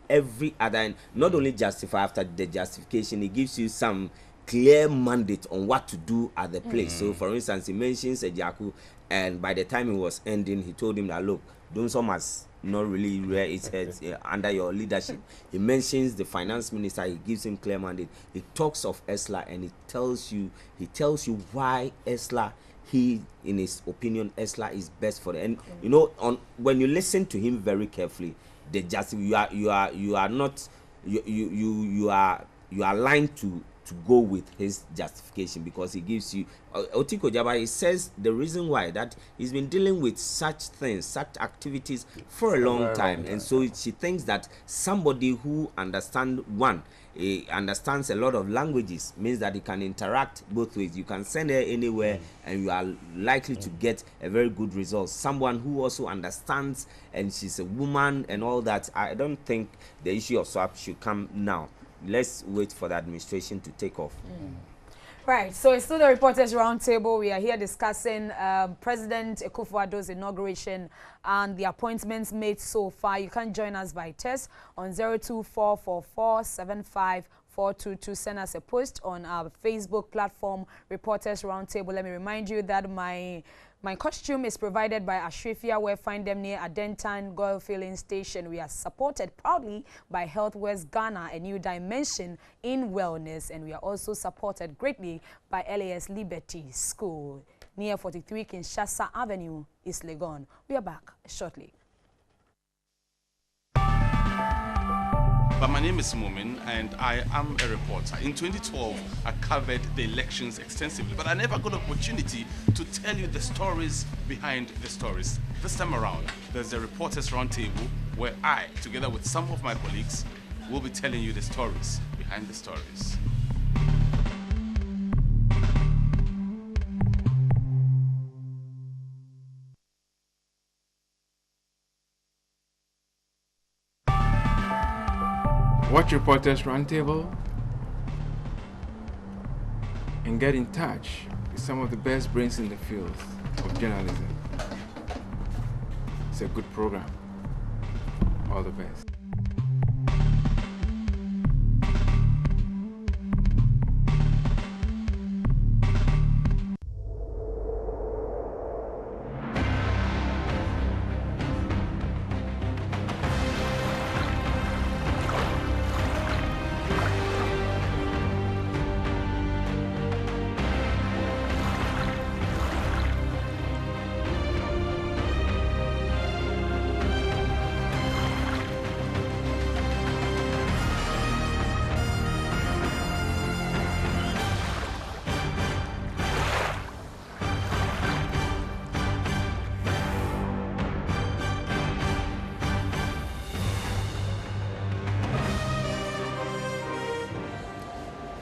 every other, and not only justify, after the justification, he gives you some clear mandate on what to do at the place. So for instance, he mentions Ejaku, and by the time he was ending, he told him that, look, Dunso must not really rear its head under your leadership. He mentions the finance minister, he gives him clear mandate. He talks of ESLA and he tells you why ESLA, in his opinion, ESLA is best for them. And you know, when you listen to him very carefully, you are aligned to go with his justification, because he gives you Otiko Jaba, he says the reason why that he's been dealing with such things, such activities for a long time. And so she thinks that somebody who understands a lot of languages means that he can interact both ways. You can send her anywhere and you are likely to get a very good result. Someone who also understands, and she's a woman and all that. I don't think the issue of swap should come now. Let's wait for the administration to take off. Right, so it's still the Reporters Roundtable. We are here discussing President Akufo-Addo's inauguration and the appointments made so far. You can join us by text on 02444754222. Send us a post on our Facebook platform, Reporters Roundtable. Let me remind you that my costume is provided by Ashrifia, where find them near Adentan Goil Filling Station. We are supported proudly by Health West Ghana, a new dimension in wellness, and we are also supported greatly by LAS Liberty School near 43 Kinshasa Avenue, East Legon. We are back shortly. But my name is Mumin and I am a reporter. In 2012, I covered the elections extensively, but I never got an opportunity to tell you the stories behind the stories. This time around, there's a Reporters Roundtable where I, together with some of my colleagues, will be telling you the stories behind the stories. Watch Reporters Roundtable and get in touch with some of the best brains in the field of journalism. It's a good program. All the best.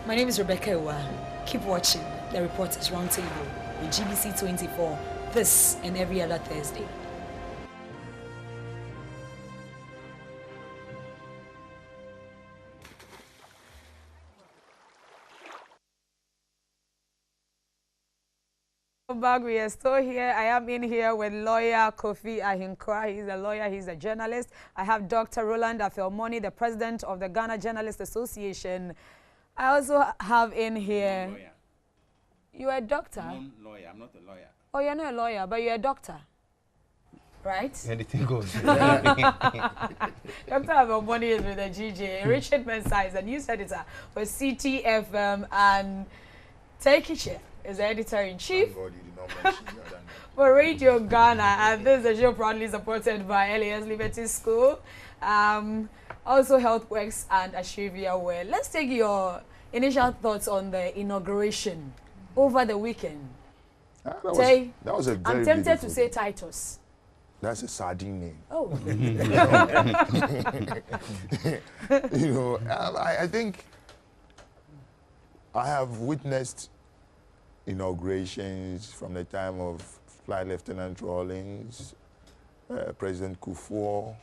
My name is Rebecca Ewa. Keep watching the Reporters Roundtable with GBC24 this and every other Thursday. Back, we are still here. I am in here with lawyer Kofi Ahinkra. He's a lawyer, he's a journalist. I have Dr. Roland Afelmoni, the president of the Ghana Journalists Association. I also have in here... You're a doctor? Non-lawyer, I'm not a lawyer. Oh, you're not a lawyer, but you're a doctor, right? Anything goes. Dr. Afelmoni is with the GJ. Richard Mensah is a news editor for CTFM, and Tekiche is the editor-in-chief for Radio Ghana, and this is a show proudly supported by LAS Liberty School, also HealthWorks and Ashrevia Well. Let's take your initial thoughts on the inauguration over the weekend. That was a very I'm tempted to say Titus. That's a sardine name. Oh. You know, I think I have witnessed inaugurations from the time of Flight Lieutenant Rawlings, President Kufuor,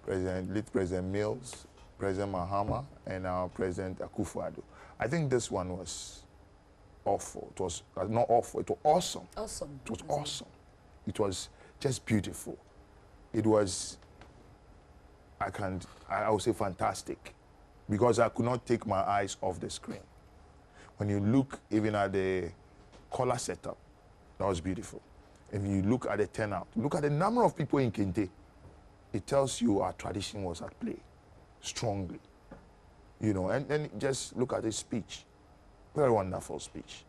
late President Mills, President Mahama, and now President Akufo-Addo. I think this one was awful. It was not awful, it was awesome. Awesome. It was awesome. It was just beautiful. It was, I would say fantastic, because I could not take my eyes off the screen. When you look even at the color setup, that was beautiful. If you look at the turnout, look at the number of people in Kente, it tells you our tradition was at play, strongly. You know, and then just look at his speech. Very wonderful speech.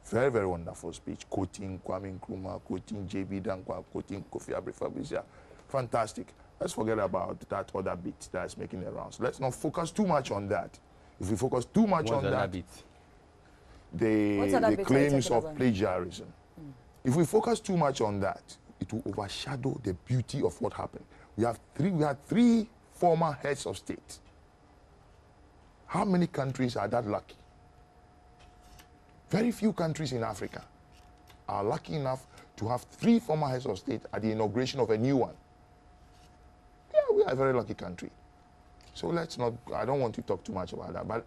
Very, very wonderful speech. Quoting Kwame Nkrumah, quoting J.B. Dankwa, quoting Kofi Fabricia. Fantastic. Let's forget about that other bit that's making the rounds. Let's not focus too much on that. If we focus too much on that, the claims of plagiarism. If we focus too much on that, it will overshadow the beauty of what happened. We had three former heads of state. How many countries are that lucky? Very few countries in Africa are lucky enough to have three former heads of state at the inauguration of a new one. Yeah, we are a very lucky country. So let's not, I don't want to talk too much about that, but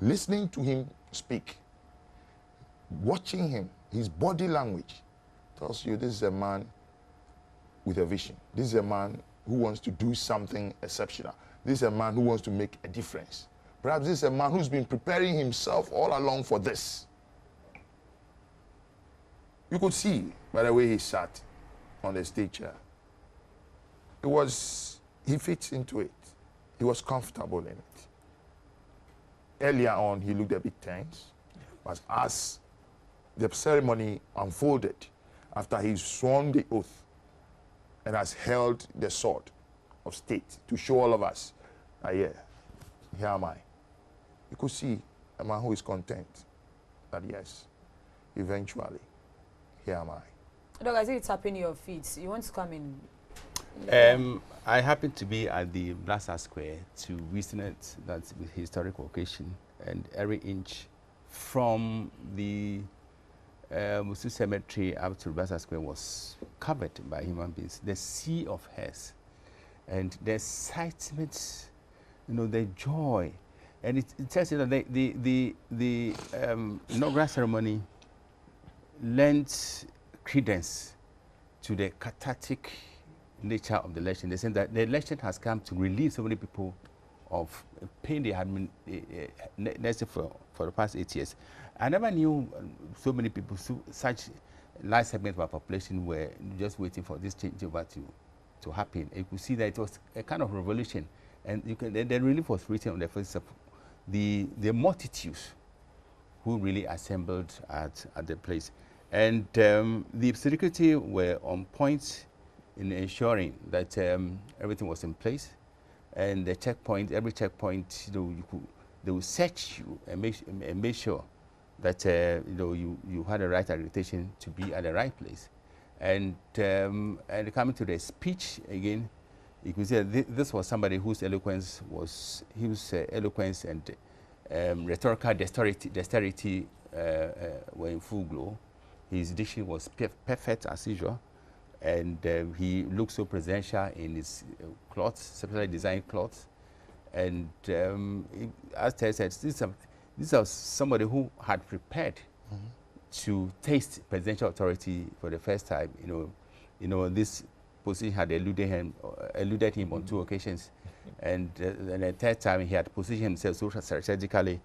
listening to him speak, watching him, his body language tells you this is a man with a vision. This is a man who wants to do something exceptional. This is a man who wants to make a difference. Perhaps this is a man who's been preparing himself all along for this. You could see by the way he sat on the stage chair. He fits into it. He was comfortable in it. Earlier on, he looked a bit tense, but as the ceremony unfolded, after he sworn the oath and has held the sword of state to show all of us, here am I. You could see a man who is content that yes, eventually, here am I. Dog, I see it's tapping your feet. You want to come in? I happened to be at the Blaster Square to witness that historic occasion, and every inch from the Musu Cemetery up to Blaster Square was covered by human beings. The sea of hairs, and the excitement, you know, the joy, and it tells you that the inaugural ceremony lent credence to the cathartic nature of the election. They say that the election has come to relieve so many people of pain they had been necessary for the past 8 years. I never knew so many people, such large segments of our population were just waiting for this changeover to happen. You could see that it was a kind of revolution, and the relief was written on the faces of the multitudes who really assembled at the place. And the security were on point in ensuring that everything was in place, and the checkpoint, every checkpoint, you know, they will search you and make sure that you know, you had the right accreditation to be at the right place. And coming to the speech again, you could say this was somebody whose eloquence was eloquence and rhetorical dexterity were in full glow. His diction was perfect as usual, and he looked so presidential in his clothes, specially designed clothes. And as Ted said, this is somebody who had prepared to taste presidential authority for the first time. This position had eluded him on 2 occasions, and the third time he had positioned himself so strategically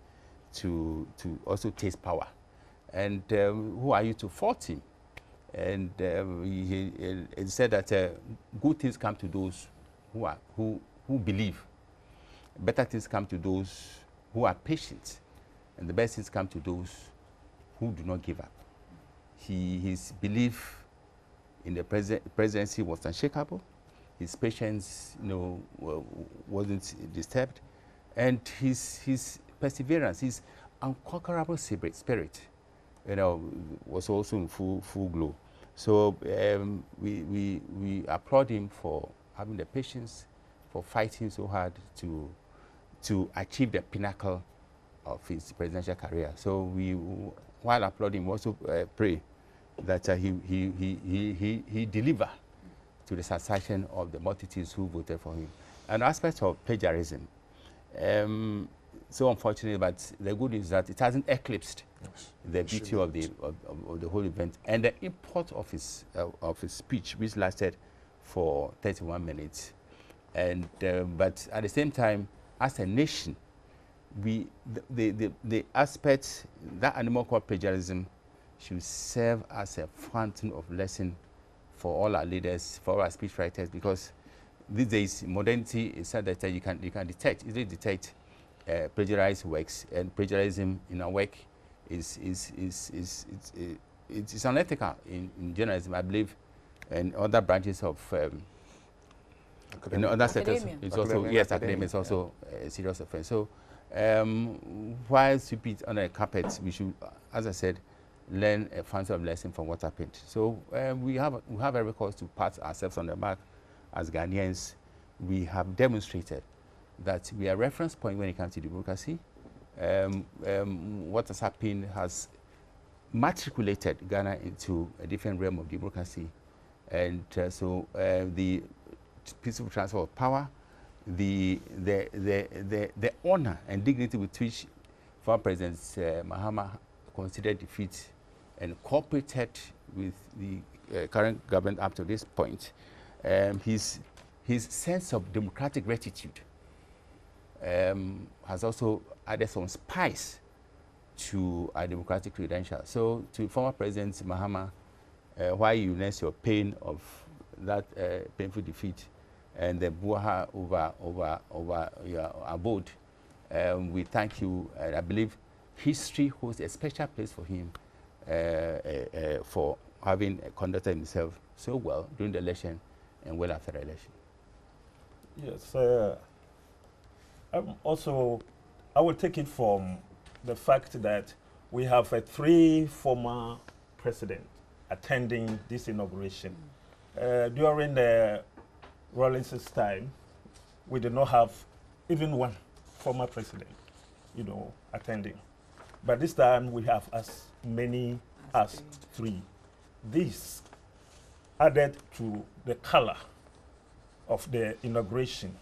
to also taste power. And who are you to fault him? And he said that good things come to those who believe. Better things come to those who are patient, and the best things come to those who do not give up. His belief in the presidency was unshakable. His patience, wasn't disturbed, and his perseverance, his unconquerable spirit, was also in full glow. So we applaud him for having the patience, for fighting so hard to achieve the pinnacle of his presidential career. So while applauding, we also pray that he deliver to the satisfaction of the multitudes who voted for him. An aspect of plagiarism, so unfortunately, but the good is that it hasn't eclipsed the beauty of the whole event and the import of his speech, which lasted for 31 minutes. And but at the same time, as a nation, the aspect, that animal called plagiarism, should serve as a fountain of lesson for all our leaders, for our speech writers, because these days modernity is such that you can easily detect plagiarized works, and plagiarism in a work is unethical in journalism, I believe, and other branches of in other sectors. It's also academia is also a serious offense. So while sweep it under the carpet, we should, as I said, learn a fountain of lesson from what happened. So we have every cause to pat ourselves on the back as Ghanaians. We have demonstrated that we are a reference point when it comes to democracy. What has happened has matriculated Ghana into a different realm of democracy, and so the peaceful transfer of power, the honor and dignity with which former President Mahama considered defeat and cooperated with the current government up to this point, his sense of democratic gratitude has also added some spice to our democratic credentials. So to former President Mahama, while you nurse your pain of that painful defeat and the brouhaha over your abode, we thank you, and I believe history holds a special place for him for having conducted himself so well during the election and well after the election. Yes, also, I will take it from the fact that we have 3 former presidents attending this inauguration. During the Rawlings's time, we did not have even one former president, attending. But this time we have as many as 3. This added to the color of the inauguration.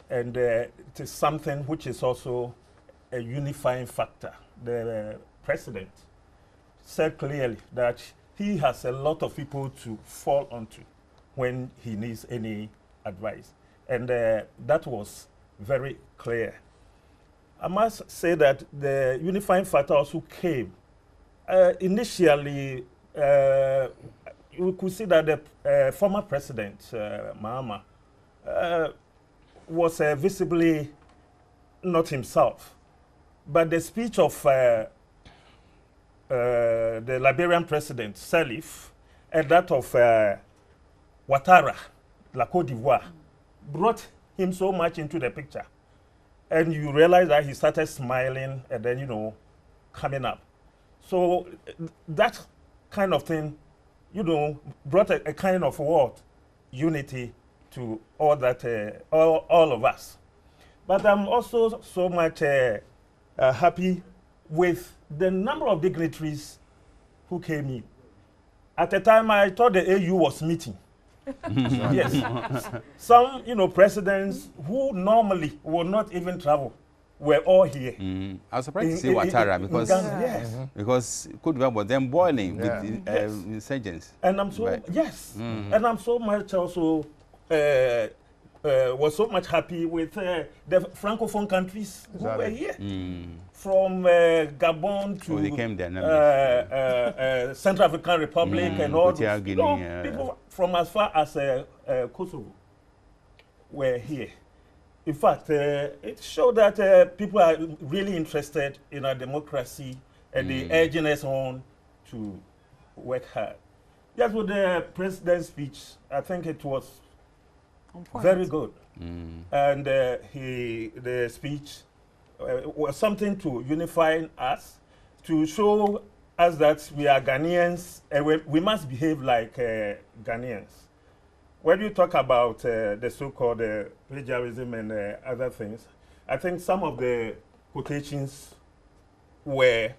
And it is something which is also a unifying factor. The president said clearly that he has a lot of people to fall onto when he needs any advice. And that was very clear. I must say that the unifying factor also came. Initially, you could see that the former president, Mahama, was visibly not himself. But the speech of the Liberian president, Salif, and that of Ouattara, La Côte d'Ivoire, brought him so much into the picture. And you realize that he started smiling and then, coming up. So that kind of thing, brought a kind of unity to all that, all of us. But I'm also so much happy with the number of dignitaries who came in. At the time, I thought the AU was meeting. Yes. Some, presidents who normally would not even travel were all here. I was surprised to see Ouattara because yes. Because Cote d'Ivoire was then boiling with insurgents. And I'm so and I'm so much also was so much happy with the francophone countries who were here, from Gabon to they came there, Central African Republic and all those, people from as far as Kosovo were here. In fact, it showed that people are really interested in our democracy and the urging us on to work hard. Just with the president's speech, I think it was very good. And the speech was something to unify us, to show us that we are Ghanaians and we must behave like Ghanaians. When you talk about the so-called plagiarism and other things, I think some of the quotations were,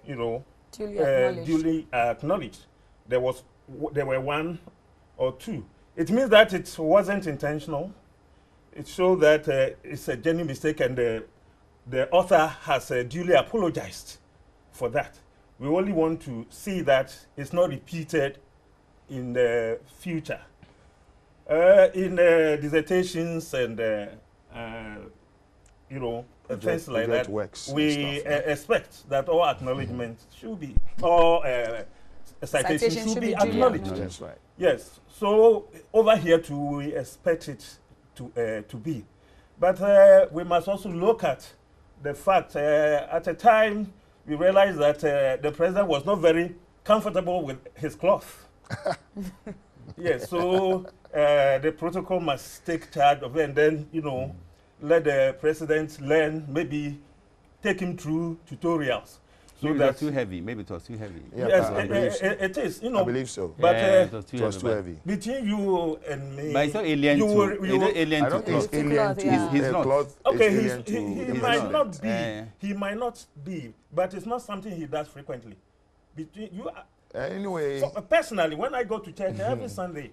duly acknowledged. There were one or two. It means that it wasn't intentional. It shows that it's a genuine mistake, and the author has duly apologized for that. We only want to see that it's not repeated in the future. In dissertations and things like that, we expect that all acknowledgements should be, all citations should be acknowledged. That's right. Yes. So over here too, we expect it to be, but we must also look at the fact. At a time, we realized that the president was not very comfortable with his cloth. Yes. So. The protocol must take charge of it, and then, let the president learn, maybe take him through tutorials. So maybe it was too heavy. Maybe it was too heavy. Yeah, yes, it is. I believe so. But it was too heavy. Between you and me, but it's not alien I don't think it's alien to he's not. Okay, he might not be. He might not be, but it's not something he does frequently. Between you, anyway. Personally, when I go to church every Sunday,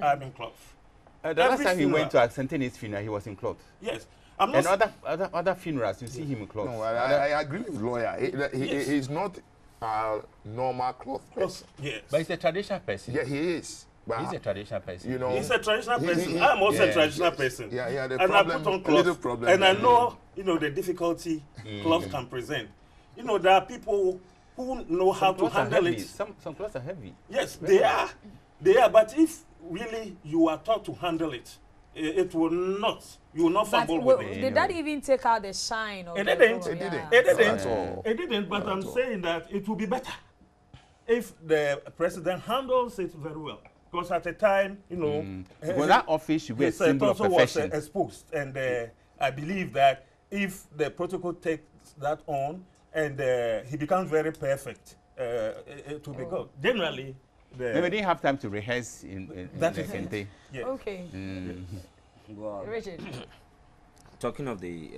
I'm in cloth. The last time he went to Accentene's funeral, he was in cloth. Yes. And other funerals, you see him in cloth. No, I agree with lawyer. He's not normal cloth person. Yes. But he's a traditional person. Yeah, he is. But he's a traditional person. He's a traditional person. I'm also a traditional person. Yeah, and I put on cloth. And I know, the difficulty cloth can present. There are people who know how to handle it. Some cloths are heavy. Yes, they are. They are, but if really you are taught to handle it, it will not. You will not fumble with it. Did that even take out the shine? It didn't. It didn't. But I'm saying that it will be better if the president handles it very well. Because at the time, well, that office should be a symbol of perfection. Was exposed, and I believe that if the protocol takes that on and he becomes very perfect, it will be good. Generally. Maybe they didn't have time to rehearse in that the Kente. Yeah. Okay. Well, Richard. Talking of the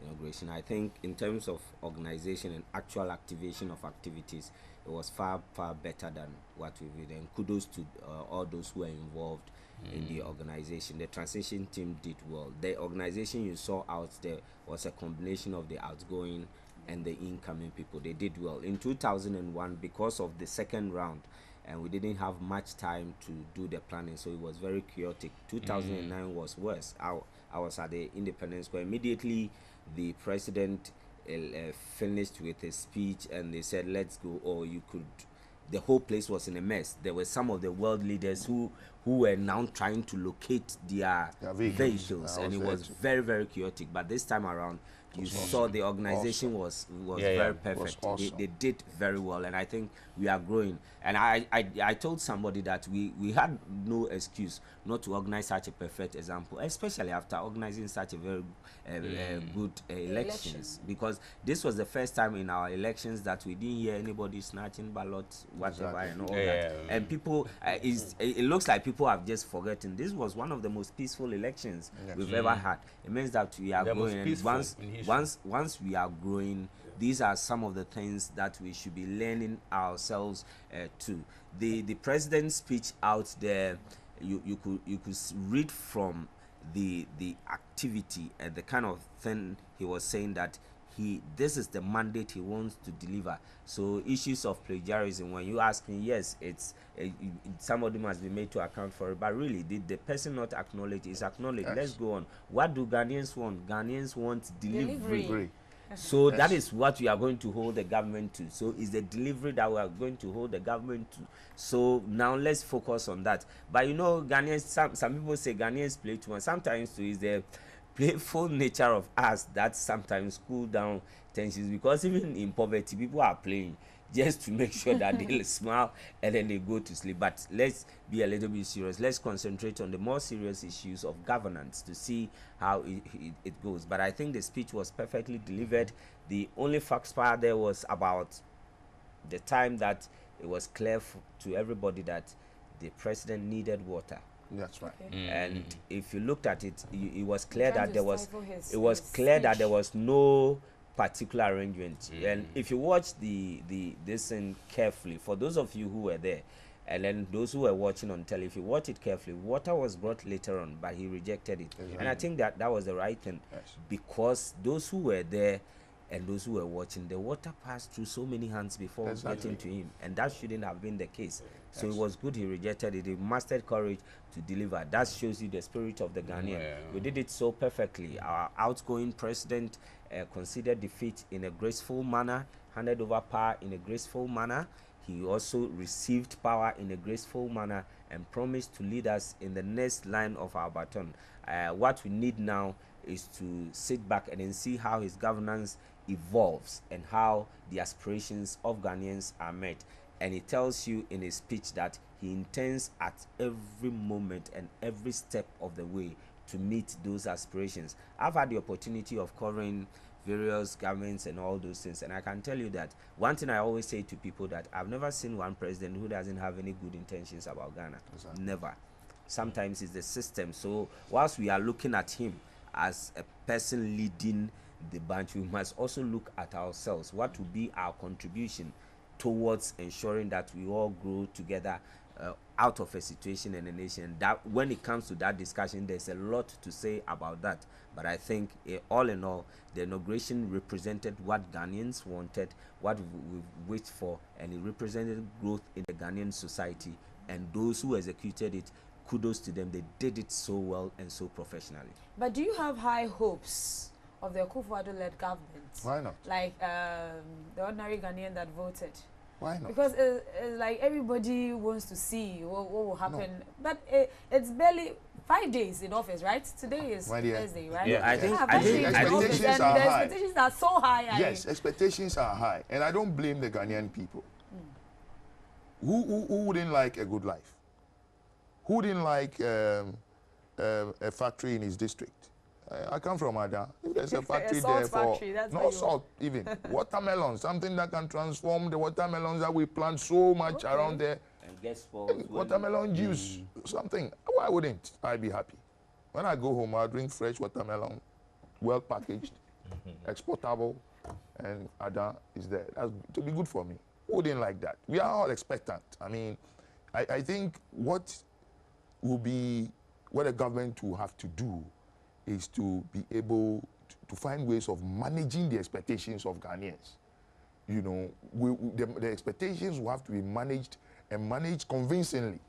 inauguration, I think in terms of organization and actual activation of activities, it was far better than what we did. And kudos to all those who are involved in the organization. The transition team did well. The organization you saw out there was a combination of the outgoing and the incoming people. They did well. In 2001, because of the second round, and we didn't have much time to do the planning, so it was very chaotic. 2009 was worse. I was at the Independence Square. Immediately, the president finished with his speech, and they said, let's go, or you could. The whole place was in a mess. There were some of the world leaders who were now trying to locate their vehicles, and it was very, very chaotic. But this time around, you saw the organization was very perfect. Awesome. They did very well, and I think we are growing. And I told somebody that we had no excuse not to organize such a perfect example, especially after organizing such a very good elections, because this was the first time in our elections that we didn't hear anybody snatching ballots, whatever, and all that. And people, it looks like people have just forgotten. This was one of the most peaceful elections we've ever had. It means that we are growing, and once we are growing, these are some of the things that we should be learning ourselves to. The president's speech out there, you could read from the activity and the kind of thing he was saying that this is the mandate he wants to deliver. So issues of plagiarism, when you ask me, yes, it's somebody must be made to account for it, but really did the person not acknowledge? Is acknowledged. Yes. Let's go on. What do Ghanaians want? Ghanaians want delivery. So that is what we are going to hold the government to. So it's the delivery that we are going to hold the government to. So now let's focus on that. But you know, Ghanaians, some people say Ghanaians play too much. Sometimes too is the playful nature of us that sometimes cool down tensions, because even in poverty people are playing just to make sure that they'll smile and then they go to sleep. But let's be a little bit serious. Let's concentrate on the more serious issues of governance to see how it goes. But I think the speech was perfectly delivered. The only fact part there was about the time that it was clear to everybody that the president needed water. That's right. Okay. And if you looked at it, it was clear that there was that there was no particular arrangement. And if you watch this thing carefully, for those of you who were there, and then those who were watching on telly, if you watch it carefully, water was brought later on, but he rejected it. Exactly. And I think that was the right thing, because those who were there and those who were watching, the water passed through so many hands before getting to him, and that shouldn't have been the case. So it was good he rejected it. He mastered courage to deliver. That shows you the spirit of the Ghanaian. We did it so perfectly. Our outgoing president considered defeat in a graceful manner, handed over power in a graceful manner. He also received power in a graceful manner and promised to lead us in the next line of our baton. What we need now is to sit back and then see how his governance evolves and how the aspirations of Ghanaians are met. And he tells you in his speech that he intends at every moment and every step of the way to meet those aspirations. I've had the opportunity of covering various governments and all those things, and I can tell you that one thing I always say to people, that I've never seen one president who doesn't have any good intentions about Ghana. Exactly. Never. Sometimes it's the system. So whilst we are looking at him as a person leading the bunch, we must also look at ourselves. What will be our contribution towards ensuring that we all grow together out of a situation and a nation? That when it comes to that discussion, there's a lot to say about that. But I think all in all, the inauguration represented what Ghanaians wanted, what we wished for, and it represented growth in the Ghanaian society. And those who executed it, kudos to them. They did it so well and so professionally. But do you have high hopes of the Akufo-Addo-led government? Why not? Like the ordinary Ghanaian that voted. Why not? Because it's like everybody wants to see what will happen. No. But it's barely 5 days in office, right? Today is Thursday, right? Yeah, I think expectations are high. Expectations are so high. Yes, expectations are high. And I don't blame the Ghanaian people. Who wouldn't like a good life? Who wouldn't like a factory in his district? I come from Ada. If there's a factory there for no salt, even watermelon, something that can transform the watermelons that we plant so much around there. And get spoiled. Watermelon juice, something. Why wouldn't I be happy? When I go home, I'll drink fresh watermelon, well packaged, exportable, and Ada is there. That's to be good for me. Who wouldn't like that? We are all expectant. I mean, I think what the government will have to do is to be able to find ways of managing the expectations of Ghanaians. You know, the expectations will have to be managed and managed convincingly.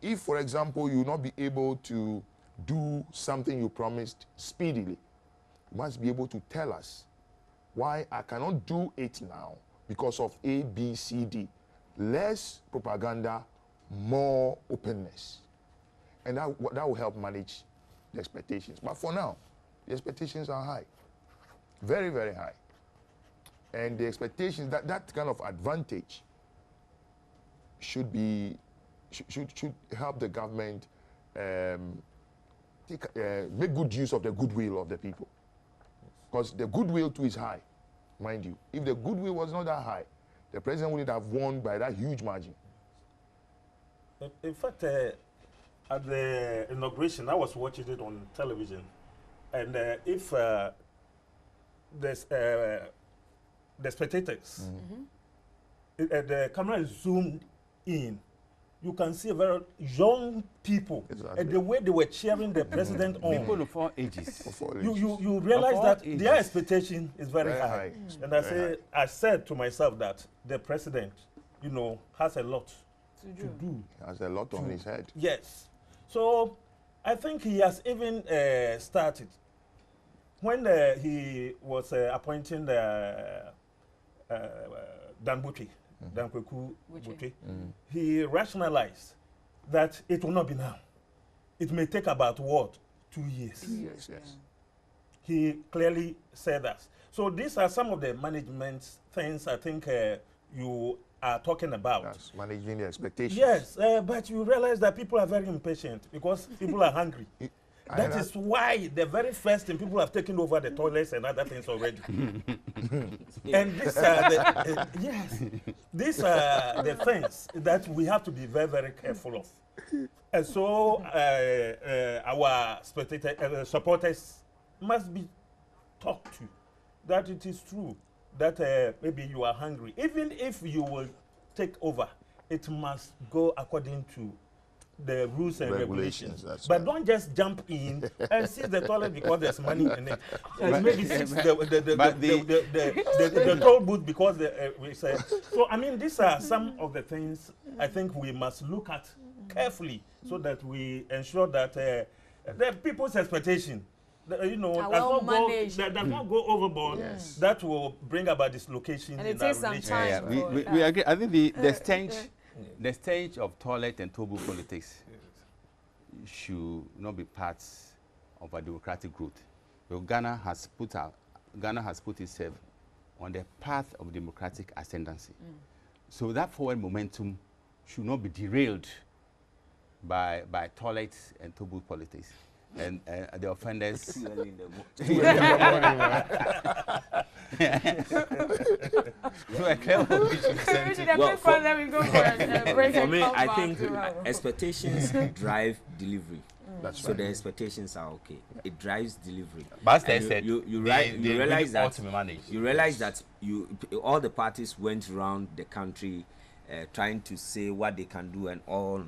If, for example, you will not be able to do something you promised speedily, you must be able to tell us why I cannot do it now because of A, B, C, D. Less propaganda, more openness. And that will help manage the expectations. But for now, the expectations are high. Very, very high. And the expectations, that kind of advantage should help the government make good use of the goodwill of the people. Because the goodwill too is high, mind you. If the goodwill was not that high, the president wouldn't have won by that huge margin. In fact, at the inauguration, I was watching it on television, and if the spectators, the camera is zoomed in you can see a very young people, and the way they were cheering the president on. People of all ages. You realize that their expectation is very high. And I said to myself that the president, you know, has a lot to do. Has a lot on his head. Yes. So I think he has even started. When he was appointing Dan Butwe, Dan Kweku Butwe, he rationalized that it will not be now. It may take about what? 2 years. 2 years, yes. He clearly said that. So these are some of the management things I think you are talking about. That's managing the expectations. Yes, but you realize that people are very impatient because people are hungry. That is why the very first thing people have taken over the toilets and other things already. And these are the yes, these are the things that we have to be very, very careful of. And so our supporters must be talked to. That it is true that maybe you are hungry. Even if you will take over, it must go according to the rules and regulations. But don't just jump in and seize the toilet because there's money in it. Maybe seize the toll booth because we say. So I mean, these are some of the things I think we must look at carefully so that we ensure that the people's expectation, you know, does not go overboard. Yes. That will bring about dislocation in our relationship. We agree. I think the stage of toilet and toll booth politics should not be part of a democratic growth. Well, Ghana has put itself on the path of democratic ascendancy. So that forward momentum should not be derailed by toilet and toll booth politics. And the offenders. For me, I think expectations drive delivery. So the expectations are okay. It drives delivery. But you realize that all the parties went around the country trying to say what they can do and all.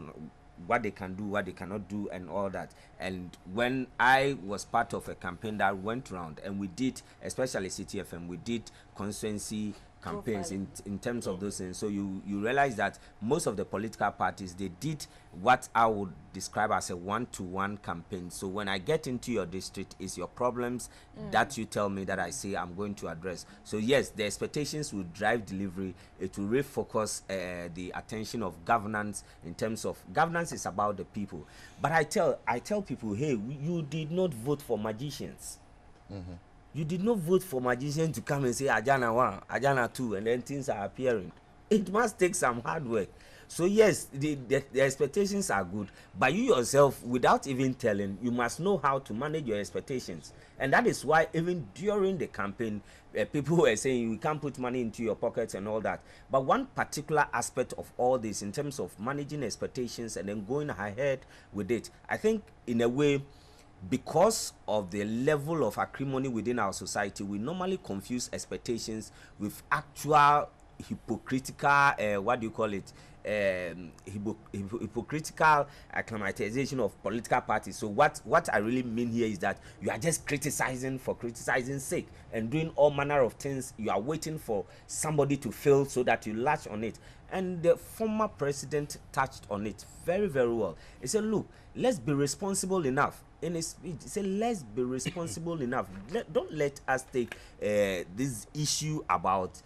What they can do, what they cannot do, and all that. And when I was part of a campaign that went around, and we did, especially CTFM, we did constituency campaigns in terms of those things. So you realize that most of the political parties, they did what I would describe as a one-to-one campaign. So when I get into your district, it's your problems that you tell me that I say I'm going to address. So yes, the expectations will drive delivery. It will refocus the attention of governance in terms of governance is about the people. But I tell people, hey, you did not vote for magicians. You did not vote for magicians to come and say Ajana 1, Ajana 2, and then things are appearing. It must take some hard work. So yes, the expectations are good, but you yourself, without even telling, you must know how to manage your expectations. And that is why even during the campaign, people were saying you can't put money into your pockets and all that. But one particular aspect of all this, in terms of managing expectations and then going ahead with it, I think in a way, because of the level of acrimony within our society, we normally confuse expectations with actual hypocritical, hypocritical acclimatization of political parties. So what I really mean here is that you are just criticizing for criticizing's sake and doing all manner of things. You are waiting for somebody to fail so that you latch on it. And the former president touched on it very, very well. He said, look, let's be responsible enough. In his speech, he said, let's be responsible enough. Don't let us take this issue about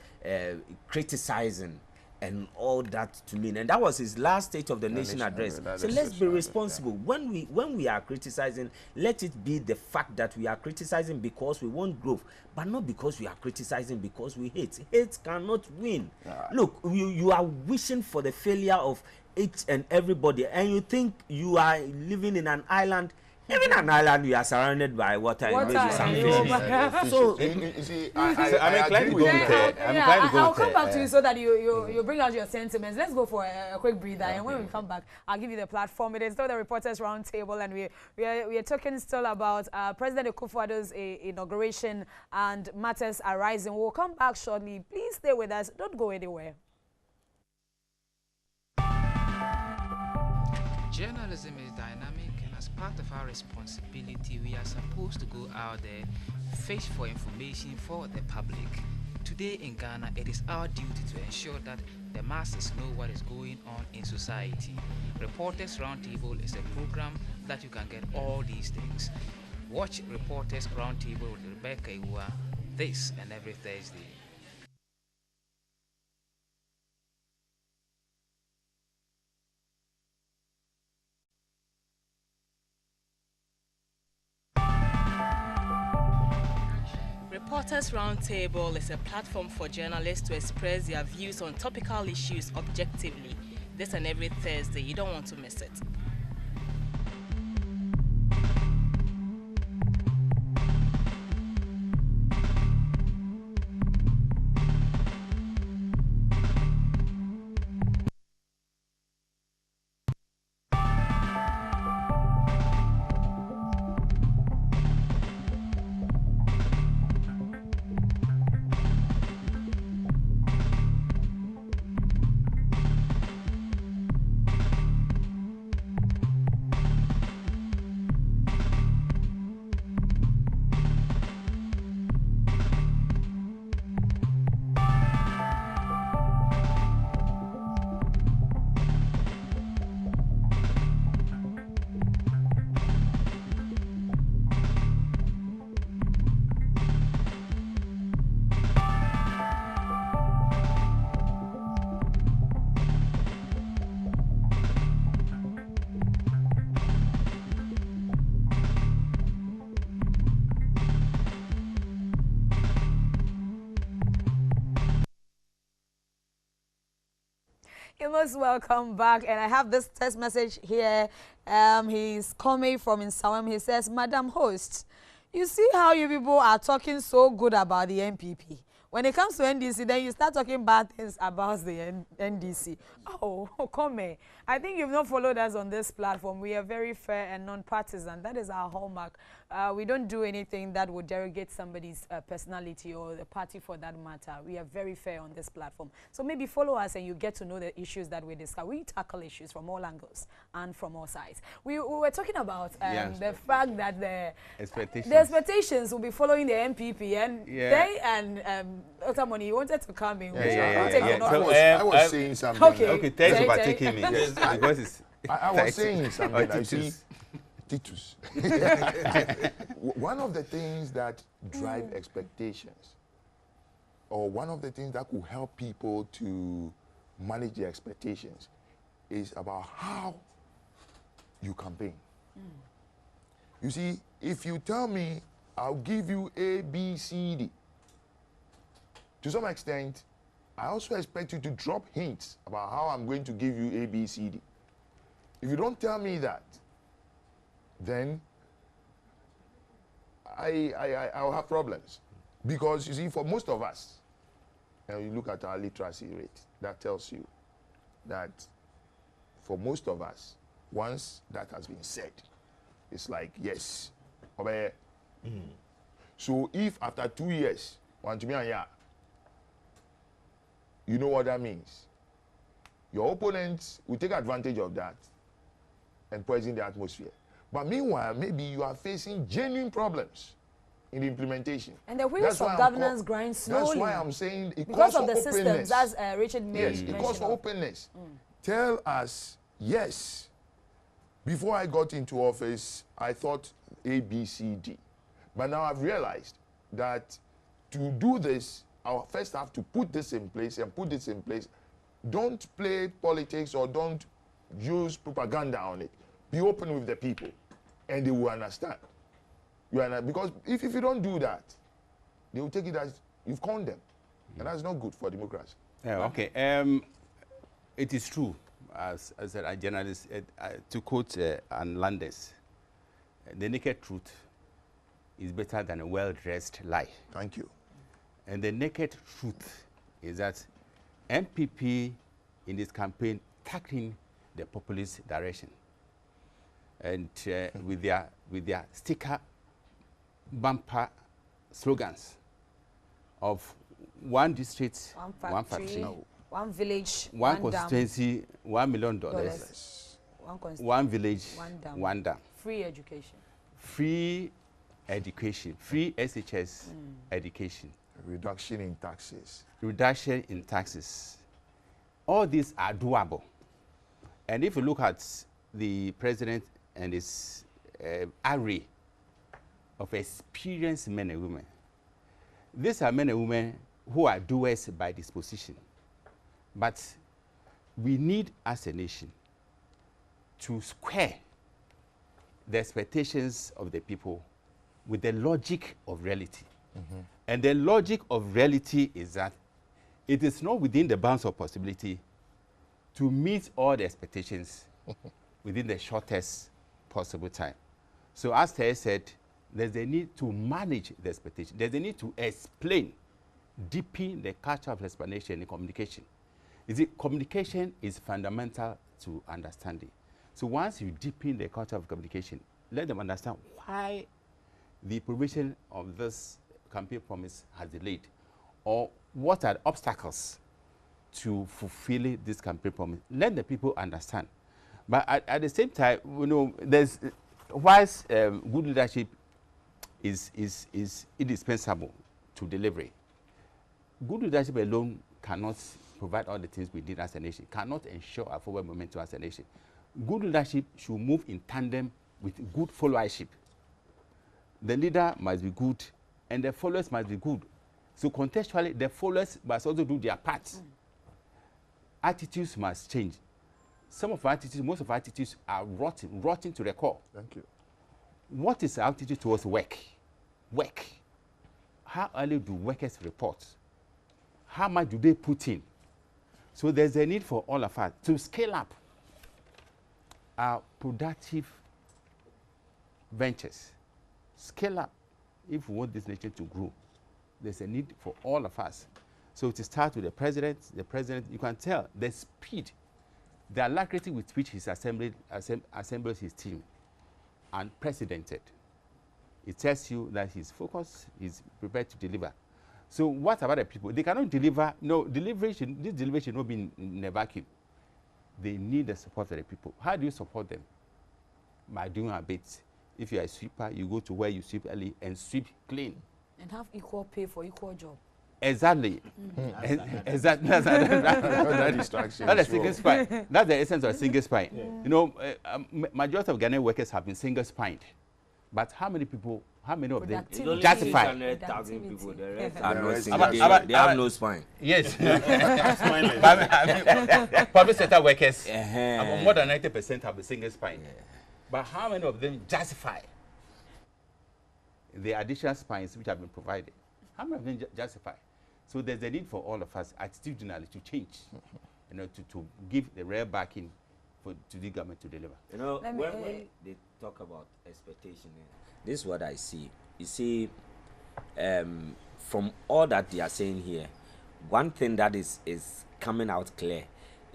criticizing and all that to mean. And that was his last State of the Nation address. So let's be responsible. When we are criticizing, let it be the fact that we are criticizing because we want growth, but not because we are criticizing because we hate. Hate cannot win. Look, you are wishing for the failure of each and everybody, and you think you are living in an island. Even an island, we are surrounded by water and maybe some fish. So, you see, I'm inclined to go with I'll come back to you so that you bring out your sentiments. Let's go for a quick breather, and when we come back, I'll give you the platform. It is still the Reporters Roundtable, and we are talking still about President Akufo-Addo's inauguration and matters arising. We'll come back shortly. Please stay with us. Don't go anywhere. Journalism is dynamic, and as part of our responsibility, we are supposed to go out there, fish for information for the public. Today in Ghana, it is our duty to ensure that the masses know what is going on in society. Reporters Roundtable is a program that you can get all these things. Watch Reporters Roundtable with Rebecca Iwa this and every Thursday. Reporters Roundtable is a platform for journalists to express their views on topical issues objectively. This and every Thursday, you don't want to miss it. You're most welcome back, and I have this text message here. He's coming from Insawam. He says, Madam Host, you see how you people are talking so good about the NPP. When it comes to NDC, then you start talking bad things about the NDC. Oh, come here. I think you've not followed us on this platform. We are very fair and non-partisan. That is our hallmark. We don't do anything that would derogate somebody's personality or the party for that matter. We are very fair on this platform. So maybe follow us and you get to know the issues that we discuss. We tackle issues from all angles and from all sides. We were talking about the fact that the expectations will be following the MPP, and they and Otamoni, you wanted to come in. So, I was saying something. Okay, thanks for taking me. Because it's I was saying something. I see. Titus. One of the things that drive expectations, or one of the things that could help people to manage their expectations, is about how you campaign. You see, if you tell me, I'll give you A, B, C, D, to some extent, I also expect you to drop hints about how I'm going to give you A, B, C, D. If you don't tell me that, then I'll have problems. Because, you see, for most of us, and you look at our literacy rate, that tells you that for most of us, once that has been said, it's like, yes, obey. So if after 2 years, you know what that means. Your opponents will take advantage of that and poison the atmosphere. But meanwhile, maybe you are facing genuine problems in the implementation. And the wheels of governance grind slowly. That's why I'm saying it because calls of the for openness. systems, as Richard mentioned. Yes, it calls for openness. Tell us, yes, before I got into office, I thought A, B, C, D. But now I've realized that to do this, I'll first have to put this in place and put this in place. Don't play politics or don't use propaganda on it. Be open with the people, and they will understand. Because if you don't do that, they will take it as you've conned them. And that's not good for democracy. Yeah, okay. It is true, as a journalist, to quote Ann Landers, the naked truth is better than a well-dressed lie. Thank you. And the naked truth is that MPP in this campaign tackling the populist direction. And with their sticker bumper slogans of one district, one factory, one village, one constituency, $1 million. one village, one dam. Free education. Free education, free SHS education. Reduction in taxes. Reduction in taxes. All these are doable. And if you look at the president and his array of experienced men and women, these are men and women who are doers by disposition. But we need, as a nation, to square the expectations of the people with the logic of reality. And the logic of reality is that it is not within the bounds of possibility to meet all the expectations within the shortest possible time. So as Tay said, there's a need to manage the expectation. There's a need to explain, deepen the culture of explanation in communication. Communication is fundamental to understanding. So once you deepen the culture of communication, let them understand why the provision of this campaign promise has delayed, or what are the obstacles to fulfilling this campaign promise. Let the people understand. But at the same time, you know, there's whilst good leadership is indispensable to delivery, good leadership alone cannot provide all the things we need as a nation, cannot ensure a forward momentum as a nation. Good leadership should move in tandem with good followership. The leader must be good, and the followers must be good. So contextually, the followers must also do their part. Attitudes must change. Some of our attitudes, most of our attitudes are rotten to the core. Thank you. What is our attitude towards work? Work. How early do workers report? How much do they put in? So there's a need for all of us to scale up our productive ventures. Scale up if we want this nation to grow. There's a need for all of us. So to start with the president, you can tell the speed, the alacrity with which he's assembles his team, unprecedented. It tells you that he's focused, he's prepared to deliver. So what about the people? They cannot deliver. No, this delivery should not be in a vacuum. They need the support of the people. How do you support them? By doing a bit. If you are a sweeper, you go to where you sweep early and sweep clean. And have equal pay for equal job. Exactly. Exactly. That's distraction. That's a single spine. That's the essence of single spine. Yeah. You know, majority of Ghanaian workers have been single spined. But how many people, how many of them justify? 600,000 people, the rest are no single. They have no spine. Yes. Public sector workers, more than 90% have a single spine. Yeah. But how many of them justify the additional spines which have been provided? How many of them justify? So there's a need for all of us attitudinally to change, you know, to give the real backing to the government to deliver. You know, when they talk about expectation, this is what I see. You see, from all that they are saying here, one thing that is coming out clear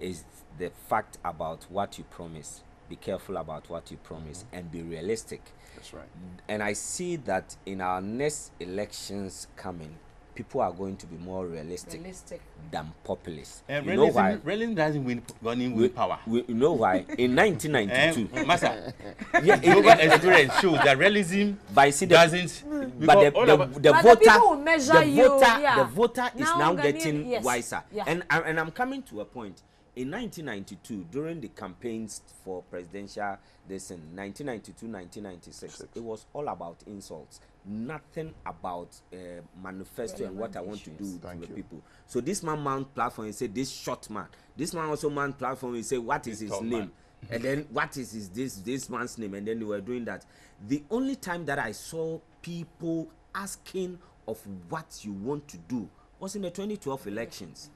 is the fact about what you promise. Be careful about what you promise and be realistic. That's right. And I see that in our next elections coming, people are going to be more realistic than populist. And you know why? Realism doesn't win power. You know why? In 1992, Master, global experience shows that realism doesn't. But the voter is now getting wiser. Yeah. And I'm coming to a point. In 1992, during the campaigns for presidential, this in 1992, 1996, it was all about insults. Nothing about manifesto and what I want to do to the people. So this man mount platform and say this short man. This man also mount platform and say what is his name, and then what is this man's name, and then they were doing that. The only time that I saw people asking of what you want to do was in the 2012 elections.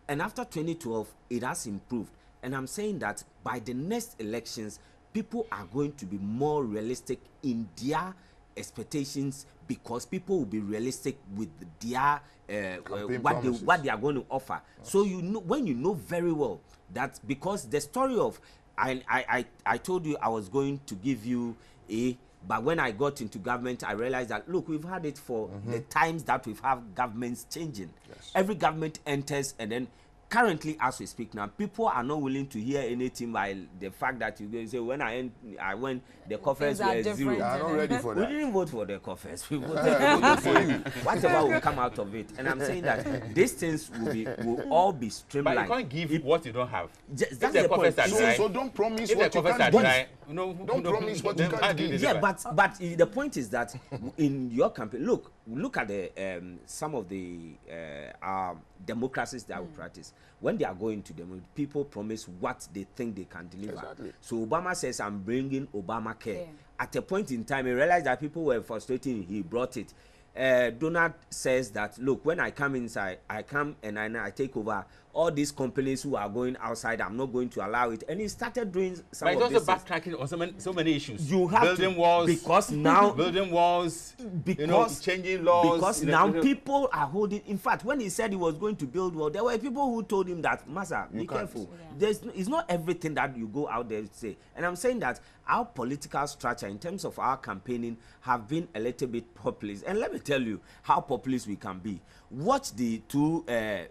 And after 2012, it has improved. And I'm saying that by the next elections, people are going to be more realistic in their expectations because people will be realistic with their what they are going to offer. Yes. So you know, when you know very well that, because the story of I told you I was going to give you but when I got into government, I realized that, look, we've had it for the times that we've had governments changing. Yes. Every government enters and then currently, as we speak now, people are not willing to hear anything by the fact that you say when I went, the coffers were zero. They are not ready for that. We didn't vote for the coffers. We voted for you. Whatever will come out of it. And I'm saying that these things will all be streamlined. But you can't give what you don't have. That's the point. So don't promise what you can't give. Don't promise what you can't give. Yeah, but the point is that in your campaign, look at the some of the democracies that we practice. When they are going to them, people promise what they think they can deliver. Exactly. So Obama says, I'm bringing Obamacare. Yeah. At a point in time, he realized that people were frustrating. He brought it. Donald says that, look, when I come inside, I come and I take over all these companies who are going outside. I'm not going to allow it. And he started doing some of this. But it's also backtracking on so many issues. You have building walls. Because now... building walls, changing laws. Because now people are holding... In fact, when he said he was going to build walls, there were people who told him that, Massa, be careful. Yeah. It's not everything that you go out there to say. And I'm saying that our political structure in terms of our campaigning have been a little bit populist. And let me tell you how populist we can be. Watch the two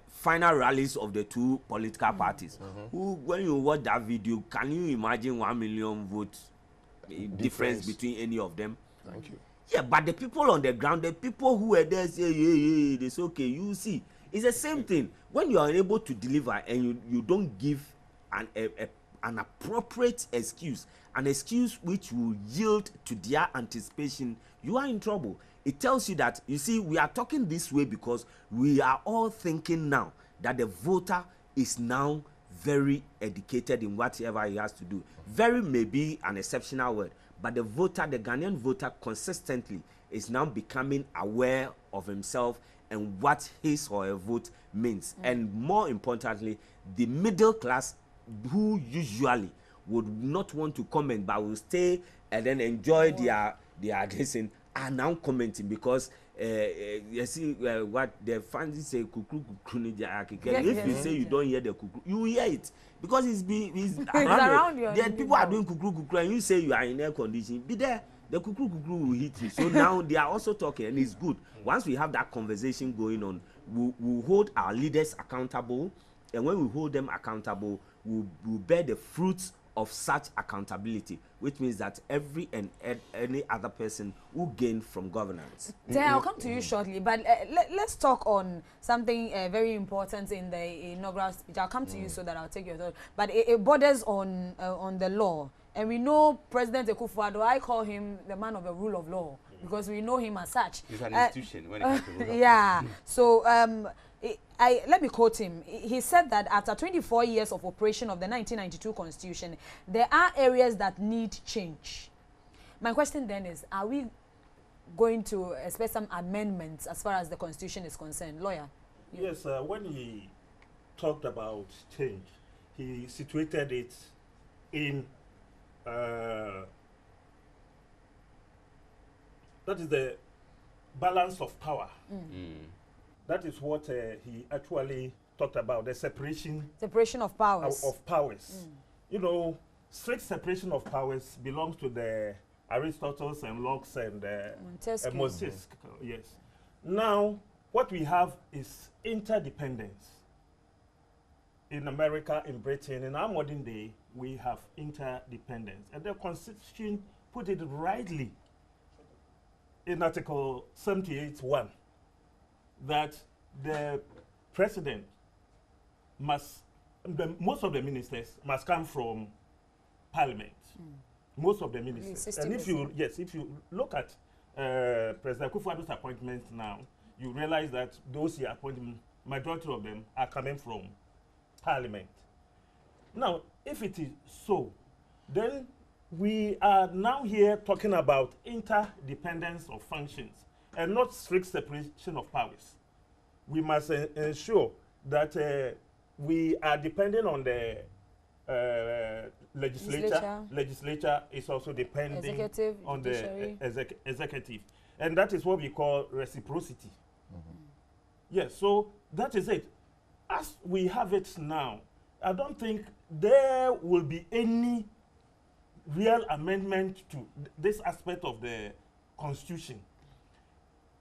final rallies of the two political parties. Who, when you watch that video, can you imagine 1 million votes difference between any of them? Thank you. Yeah, but the people on the ground, the people who are there say, yeah, it's okay. You see, it's the same thing. When you are unable to deliver and you don't give an appropriate excuse, an excuse which will yield to their anticipation, you are in trouble. It tells you that, you see, we are talking this way because we are all thinking now that the voter is now very educated in whatever he has to do. Very may be an exceptional word, but the voter, the Ghanaian voter consistently is now becoming aware of himself and what his or her vote means. And more importantly, the middle class who usually would not want to comment but will stay and then enjoy their addressing are now commenting because you see what the fans say kukru if you say you don't hear the kukru, you hear it because it's around you. Then people are doing kukru and you say you are in air conditioning, be there, the kukru will hit you. So now they are also talking and it's good. Once we have that conversation going on, we'll hold our leaders accountable, and when we hold them accountable, we'll bear the fruits of such accountability, which means that every and any other person will gain from governance. Then I'll come to you shortly, but let's talk on something very important in the inaugural speech. I'll come to you so that I'll take your thought. But it borders on the law. And we know President Akufo-Addo, I call him the man of the rule of law, because we know him as such. He's an institution when it comes to rule of law. Yeah. So let me quote him. He said that after 24 years of operation of the 1992 Constitution, there are areas that need change. My question then is, are we going to expect some amendments as far as the Constitution is concerned? Lawyer? Yes, when he talked about change, he situated it in that is the balance of power. That is what he actually talked about, the separation of powers. You know, strict separation of powers belongs to the Aristotle and Locke and Montesquieu. Yes. Now, what we have is interdependence. In America, in Britain, in our modern day, we have interdependence. And the Constitution put it rightly in Article 78(1). that the president must, most of the ministers must come from parliament. Most of the ministers. And if you look at President Akufo-Addo's appointments now, you realize that those he appointed, majority of them are coming from parliament. Now, if it is so, then we are now here talking about interdependence of functions and not strict separation of powers. We must ensure that we are depending on the legislature. Legislature is also depending on the executive. And that is what we call reciprocity. Yes, so that is it. As we have it now, I don't think there will be any real amendment to this aspect of the Constitution.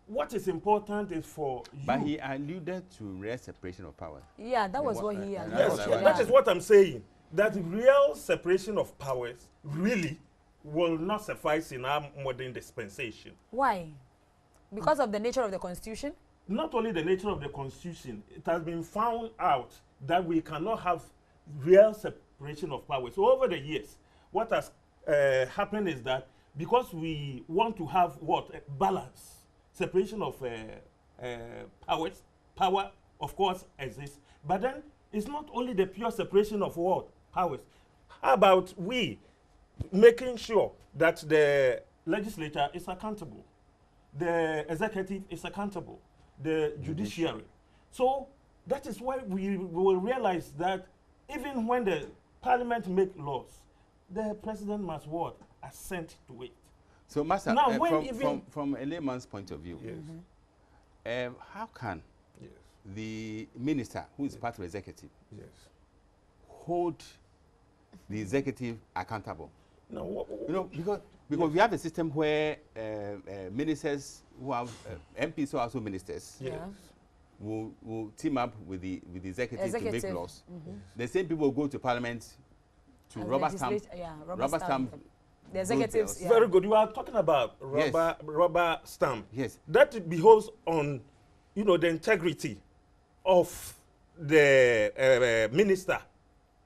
what is important is for you. But he alluded to real separation of power. Yeah, that was what he alluded Yes, that is what I'm saying. That real separation of powers really will not suffice in our modern dispensation. Why? Because of the nature of the Constitution? Not only the nature of the Constitution, it has been found out that we cannot have real separation of powers. So over the years, what has happened is that because we want to have what? A balance, separation of powers, power of course exists, but then it's not only the pure separation of what? Powers. How about we making sure that the legislature is accountable, the executive is accountable, the judiciary. So that is why we will realize that even when the parliament make laws, the president must what? Assent to it. So, Master, now, from a layman's point of view, yes. How can the minister, who is part of the executive, hold the executive accountable? No, you know, because we have a system where ministers who have MPs who are also ministers will team up with the executive to make laws. The same people will go to parliament to rubber stamp the executives. Very good. You are talking about rubber stamp. Yes. That behoves on, you know, the integrity of the minister,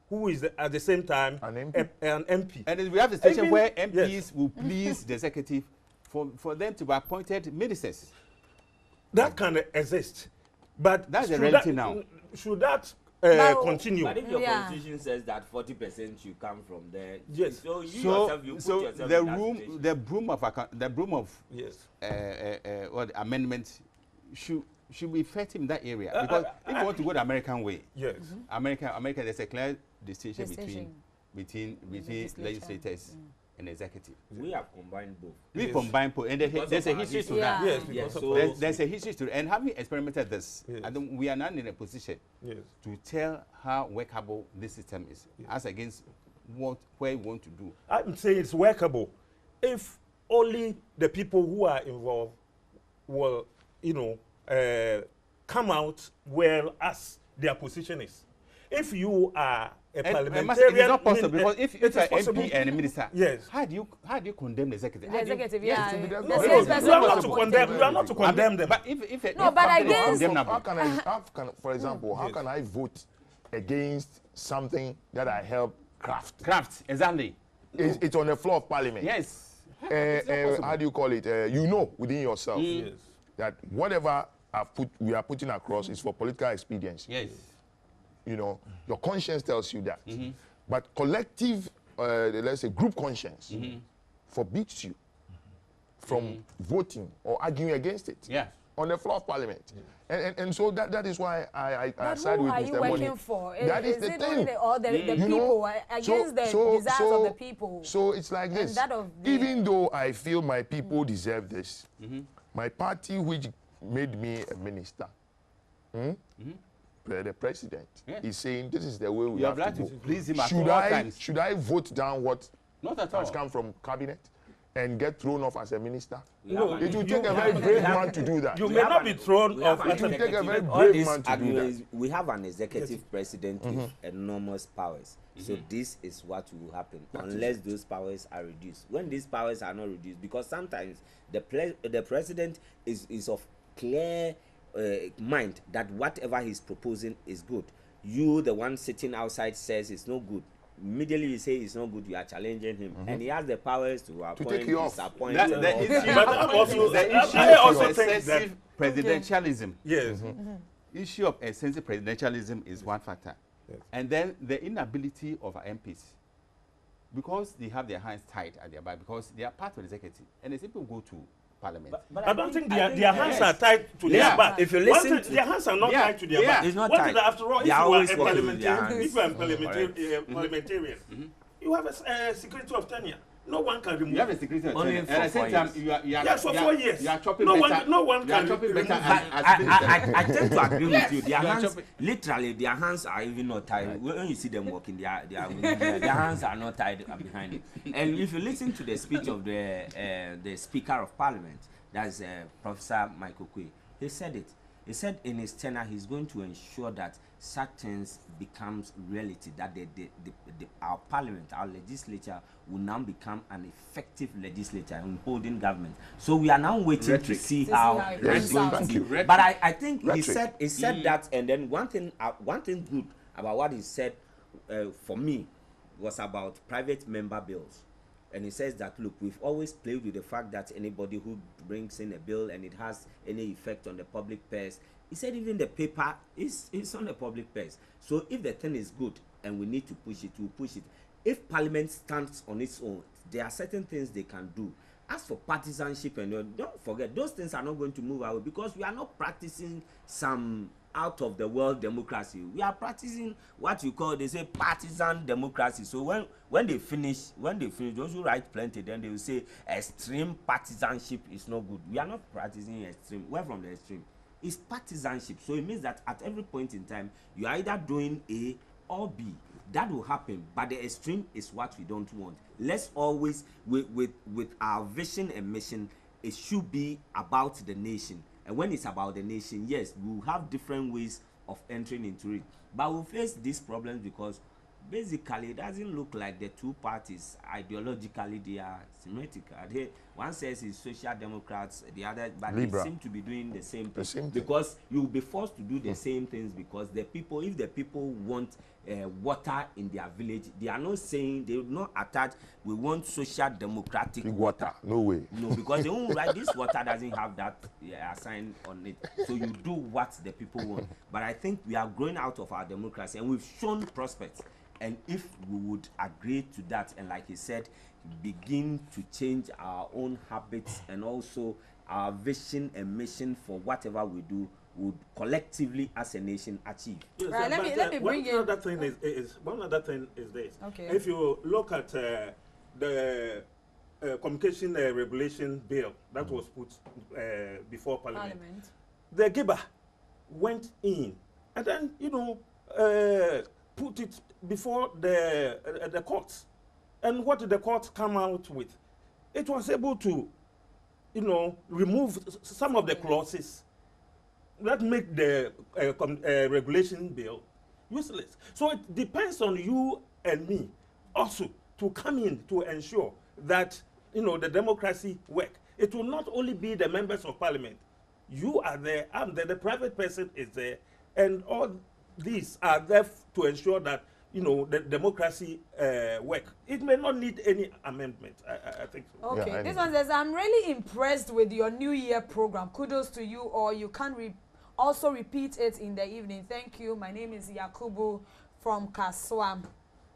who is at the same time an MP. And then we have a situation where MPs will please the executive for them to be appointed ministers. That can exist, but that's the reality now. Should that continue? But if your constitution says that 40% should come from there, yes. So you yourself, you put yourself the broom of what amendment should be effective in that area, because if you want to go the American way, America, there's a clear distinction between legislators and executive. We have combined both. We combine both, and there's a history to that. Yes, so there's a history to it. And having experimented this, and we are now in a position to tell how workable this system is, as against where we want to do. I'm saying it's workable if only the people who are involved will, you know, come out well as their position is. If you are a parliamentarian, it's not possible, because if you're an MP and a minister, how do you condemn the executive? The executive, you are not to condemn them. But if no, but against, for example, how can I vote against something that I help craft? Craft, exactly. It's on the floor of parliament. Yes. How do you call it? You know within yourself that whatever we are putting across is for political expediency. Yes. You know, your conscience tells you that. But collective, let's say group conscience, forbids you from voting or arguing against it on the floor of parliament. And so that is why I side with Mr. Money. Who are you working for? That is the thing. The people, against the desires of the people. So it's like this. Even though I feel my people deserve this, my party, which made me a minister, the president is saying this is the way we have to go. Please him should I vote down what has come from cabinet and get thrown off as a minister? No, it will take a very brave man to do that. You may not be thrown off. It will take a very brave man to do that. We have an executive president with enormous powers. So this is what will happen unless those powers are reduced. When these powers are not reduced, because sometimes the president is of clear mind that whatever he's proposing is good. You, the one sitting outside, says it's no good. Immediately you say it's not good, you are challenging him, and he has the powers to appoint, take you off. disappoint. The issue of excessive presidentialism. Yes. Issue of excessive presidentialism is one factor, and then the inability of our MPs, because they have their hands tied at their back, because they are part of the executive, and the people go to Parliament. But I don't think their hands are tied to their back. If you listen, their hands are not tied to their back. It's not tied. After all, if you are a parliamentarian, you have a security of tenure. No one can remove. You have a security of tenure. And at the same time, you are for 4 years. You are chopping no better. One can remove. I tend to agree with you. Their hands, literally, their hands are even not tied. When you see them walking, their hands are not tied behind it. And if you listen to the speech of the Speaker of Parliament, that's Professor Michael Kwe. He said it. He said in his tenure he's going to ensure that such things becomes reality, that our parliament, our legislature will now become an effective legislature in holding government. So we are now waiting to see how it's going to be. But I think he said that, and then one thing good about what he said for me was about private member bills. And he says that, look, we've always played with the fact that anybody who brings in a bill and it has any effect on the public purse, he said even the paper is on the public purse. So if the thing is good and we need to push it, we'll push it. If Parliament stands on its own, there are certain things they can do. As for partisanship, and don't forget, those things are not going to move away because we are not practicing some out of the world democracy. We are practicing what you call, they say, partisan democracy. So when they finish, those who write plenty, then they will say extreme partisanship is not good. We are not practicing extreme. We're from the extreme. It's partisanship. So it means that at every point in time, you're either doing A or B. That will happen, but the extreme is what we don't want. Let's always, with our vision and mission, it should be about the nation. And when it's about the nation, yes, we'll have different ways of entering into it. But we'll face these problems because basically it doesn't look like the two parties, ideologically, they are symmetrical. One says it's Social Democrats, the other, but Libra. They seem to be doing the same thing. Because you'll be forced to do the same things because the people, if the people want water in their village, they are not saying, they will not attach, we want social democratic water. No way. No, because they won't write, this water doesn't have that sign on it. So you do what the people want. But I think we are growing out of our democracy and we've shown prospects. And if we would agree to that, and like he said, begin to change our own habits and also our vision and mission for whatever we do, would collectively as a nation achieve. Yes, right, let me bring in. One other thing is this. Okay. If you look at the communication regulation bill that was put before Parliament, the Giba went in and then, put it before the courts. And what did the court come out with? It was able to, remove some of the clauses that make the regulation bill useless. So it depends on you and me also to come in to ensure that, the democracy work. It will not only be the members of Parliament. You are there, I'm there, the private person is there, and all these are there to ensure that the democracy work. It may not need any amendment. I think so. Okay, yeah, this one says, I'm really impressed with your New Year program. Kudos to you, or you can also repeat it in the evening. Thank you. My name is Yakubu from Kaswam.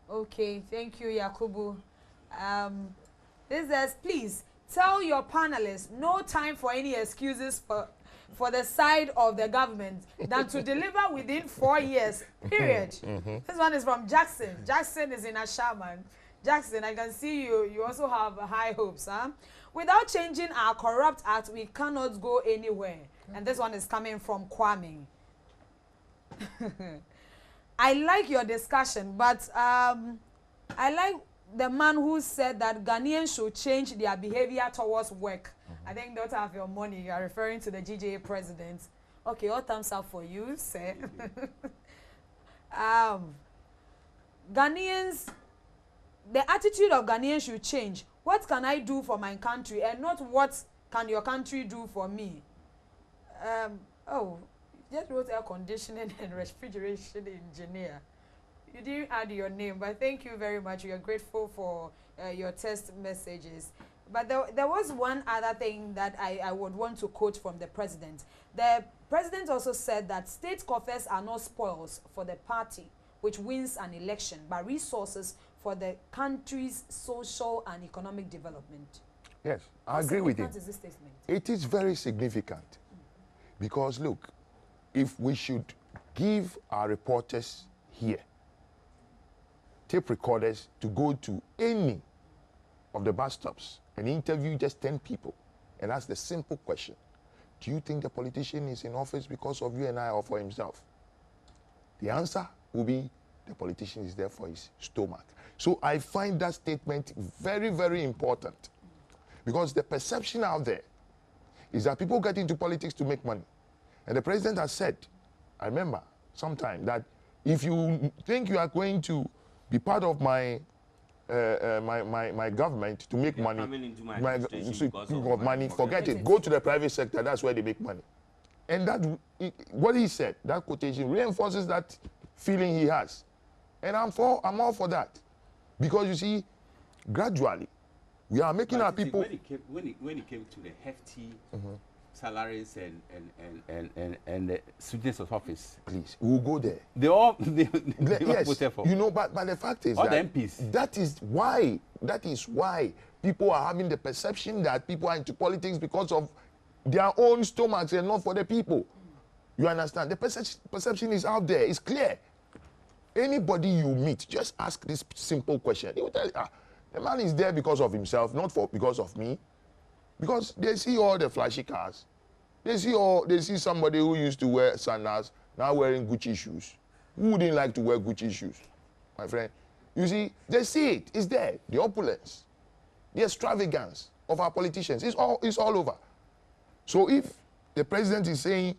Okay, thank you, Yakubu. This says, please tell your panelists no time for any excuses for the side of the government than to deliver within 4 years, period. This one is from Jackson. Jackson is in Ashaman. Jackson, I can see you also have high hopes. Huh? Without changing our corrupt act, we cannot go anywhere. And this one is coming from Kwame. I like your discussion, but I like the man who said that Ghanaians should change their behavior towards work. I think don't have your money. You are referring to the GJA president. Okay, all thumbs up for you, sir. Ghanaians, the attitude of Ghanaians should change. What can I do for my country, and not what can your country do for me? Just wrote air conditioning and refrigeration engineer. You didn't add your name, but thank you very much. We are grateful for your text messages. But there was one other thing that I would want to quote from the president. The president also said that state coffers are not spoils for the party which wins an election, but resources for the country's social and economic development. Yes, I agree with you. How significant is this statement? It is very significant because, look, if we should give our reporters here tape recorders to go to any of the bus stops and interview just 10 people and ask the simple question, do you think the politician is in office because of you and I or for himself? The answer will be the politician is there for his stomach. So I find that statement very, very important because the perception out there is that people get into politics to make money. And the president has said, I remember sometime, that if you think you are going to be part of my my government to make money, forget it. Go to the private sector. That's where they make money. And that, what he said, that quotation reinforces that feeling he has. And I'm all for that, because you see, gradually, we are making our people. When it came to the hefty salaries and the sweetness of office, please, we'll go there. They all yes, for. you know, but the fact is all that the MPs. that is why people are having the perception that people are into politics because of their own stomachs and not for the people. You understand? The perception is out there. It's clear. Anybody you meet, just ask this simple question. He will tell you, the man is there because of himself, not because of me. Because they see all the flashy cars. They see somebody who used to wear sandals now wearing Gucci shoes. Who wouldn't like to wear Gucci shoes, my friend? You see, they see it. It's there. The opulence, the extravagance of our politicians. It's all over. So if the president is saying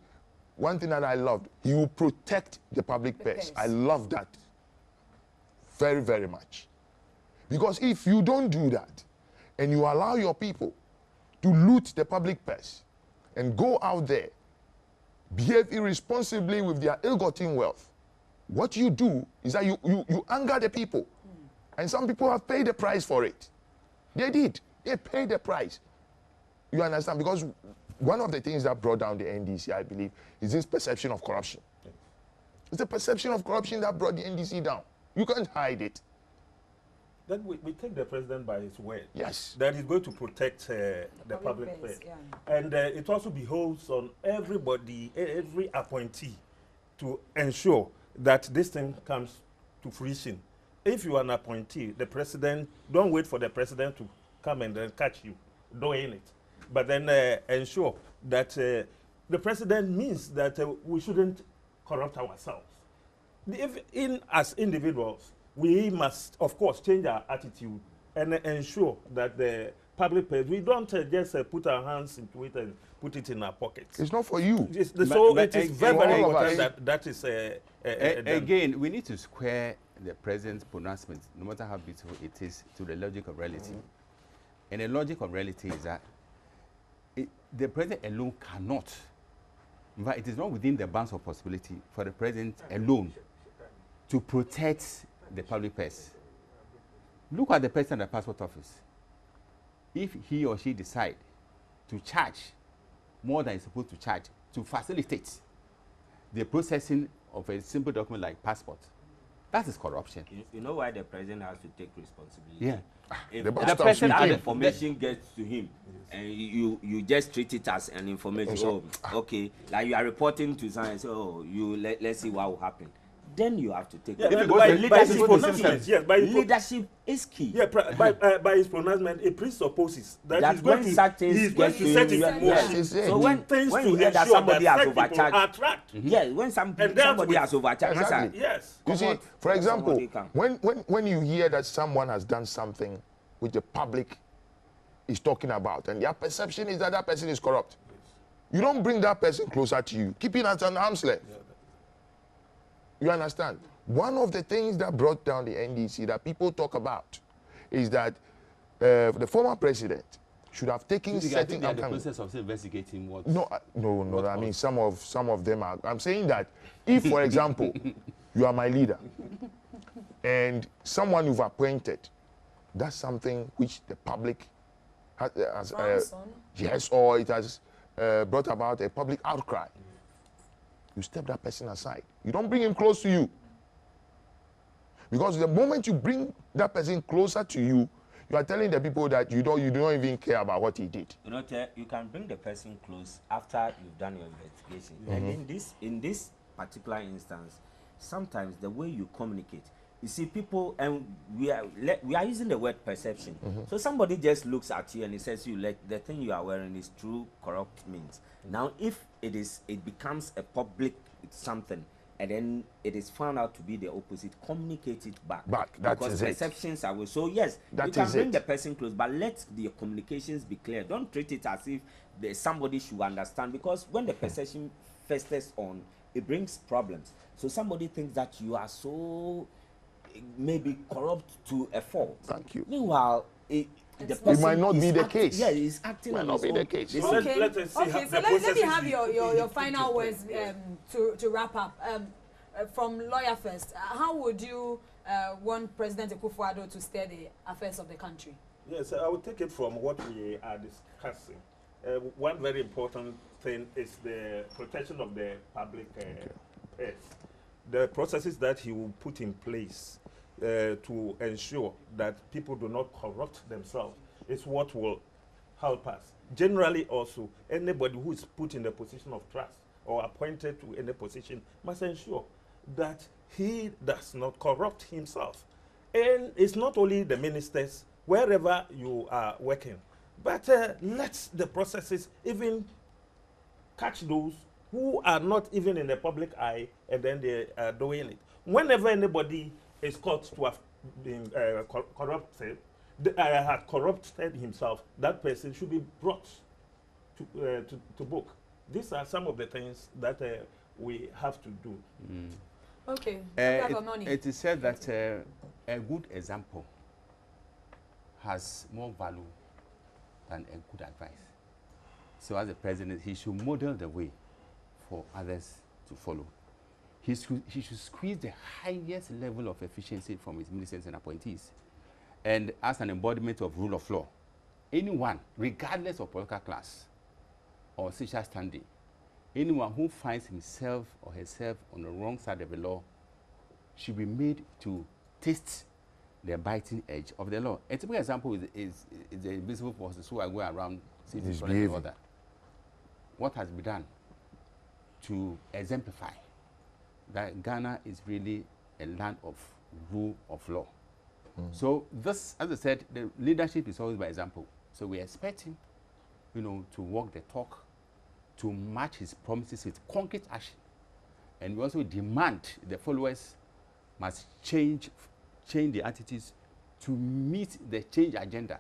one thing that I loved, he will protect the public purse. I love that very, very much. Because if you don't do that and you allow your people to loot the public purse and go out there, behave irresponsibly with their ill-gotten wealth, what you do is that you anger the people. And some people have paid the price for it. They did. They paid the price. You understand? Because one of the things that brought down the NDC, I believe, is this perception of corruption. It's the perception of corruption that brought the NDC down. You can't hide it. Then we take the president by his word. Yes. That he's going to protect the public purse. Yeah. And it also beholds on everybody, every appointee, to ensure that this thing comes to fruition. If you are an appointee, the president, don't wait for the president to come and then catch you doing it. But then ensure that the president means that we shouldn't corrupt ourselves. As individuals, we must, of course, change our attitude and ensure that the public purse, we don't just put our hands into it and put it in our pockets. It's not for you. It is very, very important that is again, we need to square the president's pronouncement, no matter how beautiful it is, to the logic of reality. And the logic of reality is that the president alone cannot, in fact, it is not within the bounds of possibility for the president alone to protect the public purse. Look at the president at the passport office. If he or she decide to charge more than he's supposed to charge to facilitate the processing of a simple document like passport, that is corruption. You know why the president has to take responsibility? Yeah. If the person that information gets to him, and you just treat it as an information. Oh, okay, like you are reporting to someone, so let's see what will happen. Then you have to take leadership is key. Yeah, by his pronouncement, it presupposes that he's going to set it in motion. So when you hear that somebody has overcharged, when somebody has overcharged, yes. You see, for example, when you hear that someone has done something which the public is talking about, and their perception is that that person is corrupt, you don't bring that person closer to you. Keep it at an arm's length. You understand? One of the things that brought down the NDC that people talk about is that the former president should have taken certain the process of investigating what? No. I mean, some of them are. I'm saying that if, for example, you are my leader and someone you've appointed, that's something which the public has yes, or it has brought about a public outcry. You step that person aside. You don't bring him close to you. Because the moment you bring that person closer to you, you are telling the people that you don't even care about what he did. You know, you can bring the person close after you've done your investigation. And in this particular instance, sometimes the way you communicate, you see people, and we are using the word perception. So somebody just looks at you and he says to you, like, the thing you are wearing is true corrupt means. Now, if it becomes a public something, and then it is found out to be the opposite, communicate it back. That because is perceptions are so yes, that you can bring it. the person close, but let the communications be clear. Don't treat it as if somebody should understand, because when the perception festers on, it brings problems. So somebody thinks that you are so maybe corrupt to a fault. Thank you. Meanwhile, it might not be the case. Yeah, it's acting might on not his be own. the case. So let me have your final words to wrap up. From lawyer first, how would you want President Akufo-Addo to steer the affairs of the country? Yes, I will take it from what we are discussing. One very important thing is the protection of the public health. The processes that he will put in place to ensure that people do not corrupt themselves is what will help us. Generally also, anybody who is put in a position of trust or appointed to any position must ensure that he does not corrupt himself. And it's not only the ministers, wherever you are working, but let the processes even catch those who are not even in the public eye, and then they are doing it. Whenever anybody is caught to have been corrupted, had corrupted himself, that person should be brought to book. These are some of the things that we have to do. Okay. It is said that a good example has more value than a good advice. So as a president, he should model the way for others to follow. He should squeeze the highest level of efficiency from his ministers and appointees. And as an embodiment of rule of law, anyone, regardless of political class or social standing, anyone who finds himself or herself on the wrong side of the law should be made to taste the biting edge of the law. A typical example is the invisible forces who are going around seizing order. What has been done to exemplify that Ghana is really a land of rule of law? So this, as I said, the leadership is always by example. So we expect him, to walk the talk, to match his promises with concrete action. And we also demand the followers must change the attitudes to meet the change agenda,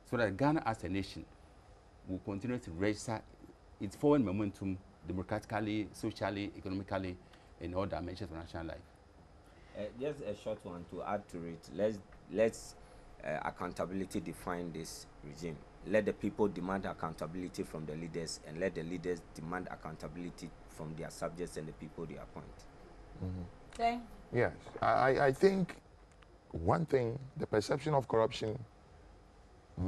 so that Ghana as a nation will continue to register its forward momentum democratically, socially, economically, in all dimensions of national life. Just a short one to add to it. Let's accountability define this regime. Let the people demand accountability from the leaders, and let the leaders demand accountability from their subjects and the people they appoint. Okay. Yes, I think one thing, the perception of corruption we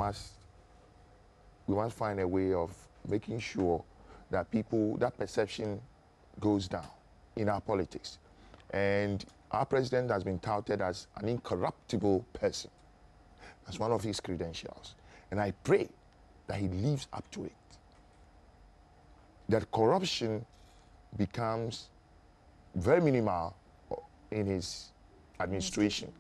must find a way of making sure that that perception goes down in our politics. And our president has been touted as an incorruptible person. That's one of his credentials. And I pray that he lives up to it. That corruption becomes very minimal in his administration.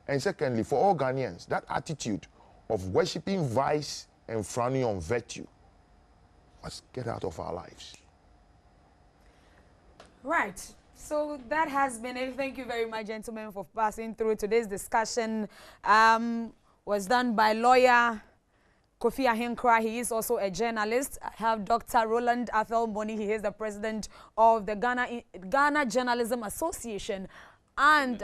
And secondly, for all Ghanaians, that attitude of worshipping vice and frowning on virtue must get out of our lives. Right. So that has been it. Thank you very much, gentlemen, for passing through. Today's discussion was done by lawyer Kofi Ahenkra. He is also a journalist. I have Dr. Roland Athel-Moni. He is the president of the Ghana Journalism Association and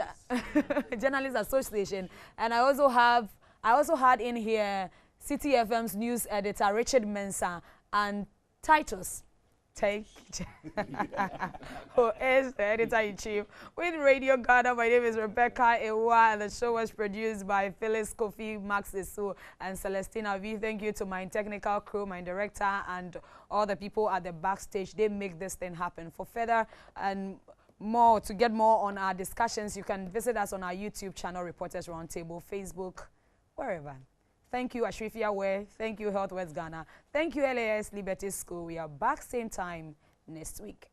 Journalist Association. And I also had in here City FM's news editor Richard Mensah and Titus who is the editor-in-chief with Radio Ghana. My name is Rebecca Ewa, and the show was produced by Phyllis Kofi, Max Isu, and Celestina V. Thank you to my technical crew, my director, and all the people at the backstage. They make this thing happen. For further and more, to get more on our discussions, you can visit us on our YouTube channel, Reporters Roundtable, Facebook, wherever. Thank you, Ashrifia Way. Thank you, Health West Ghana. Thank you, LAS Liberty School. We are back same time next week.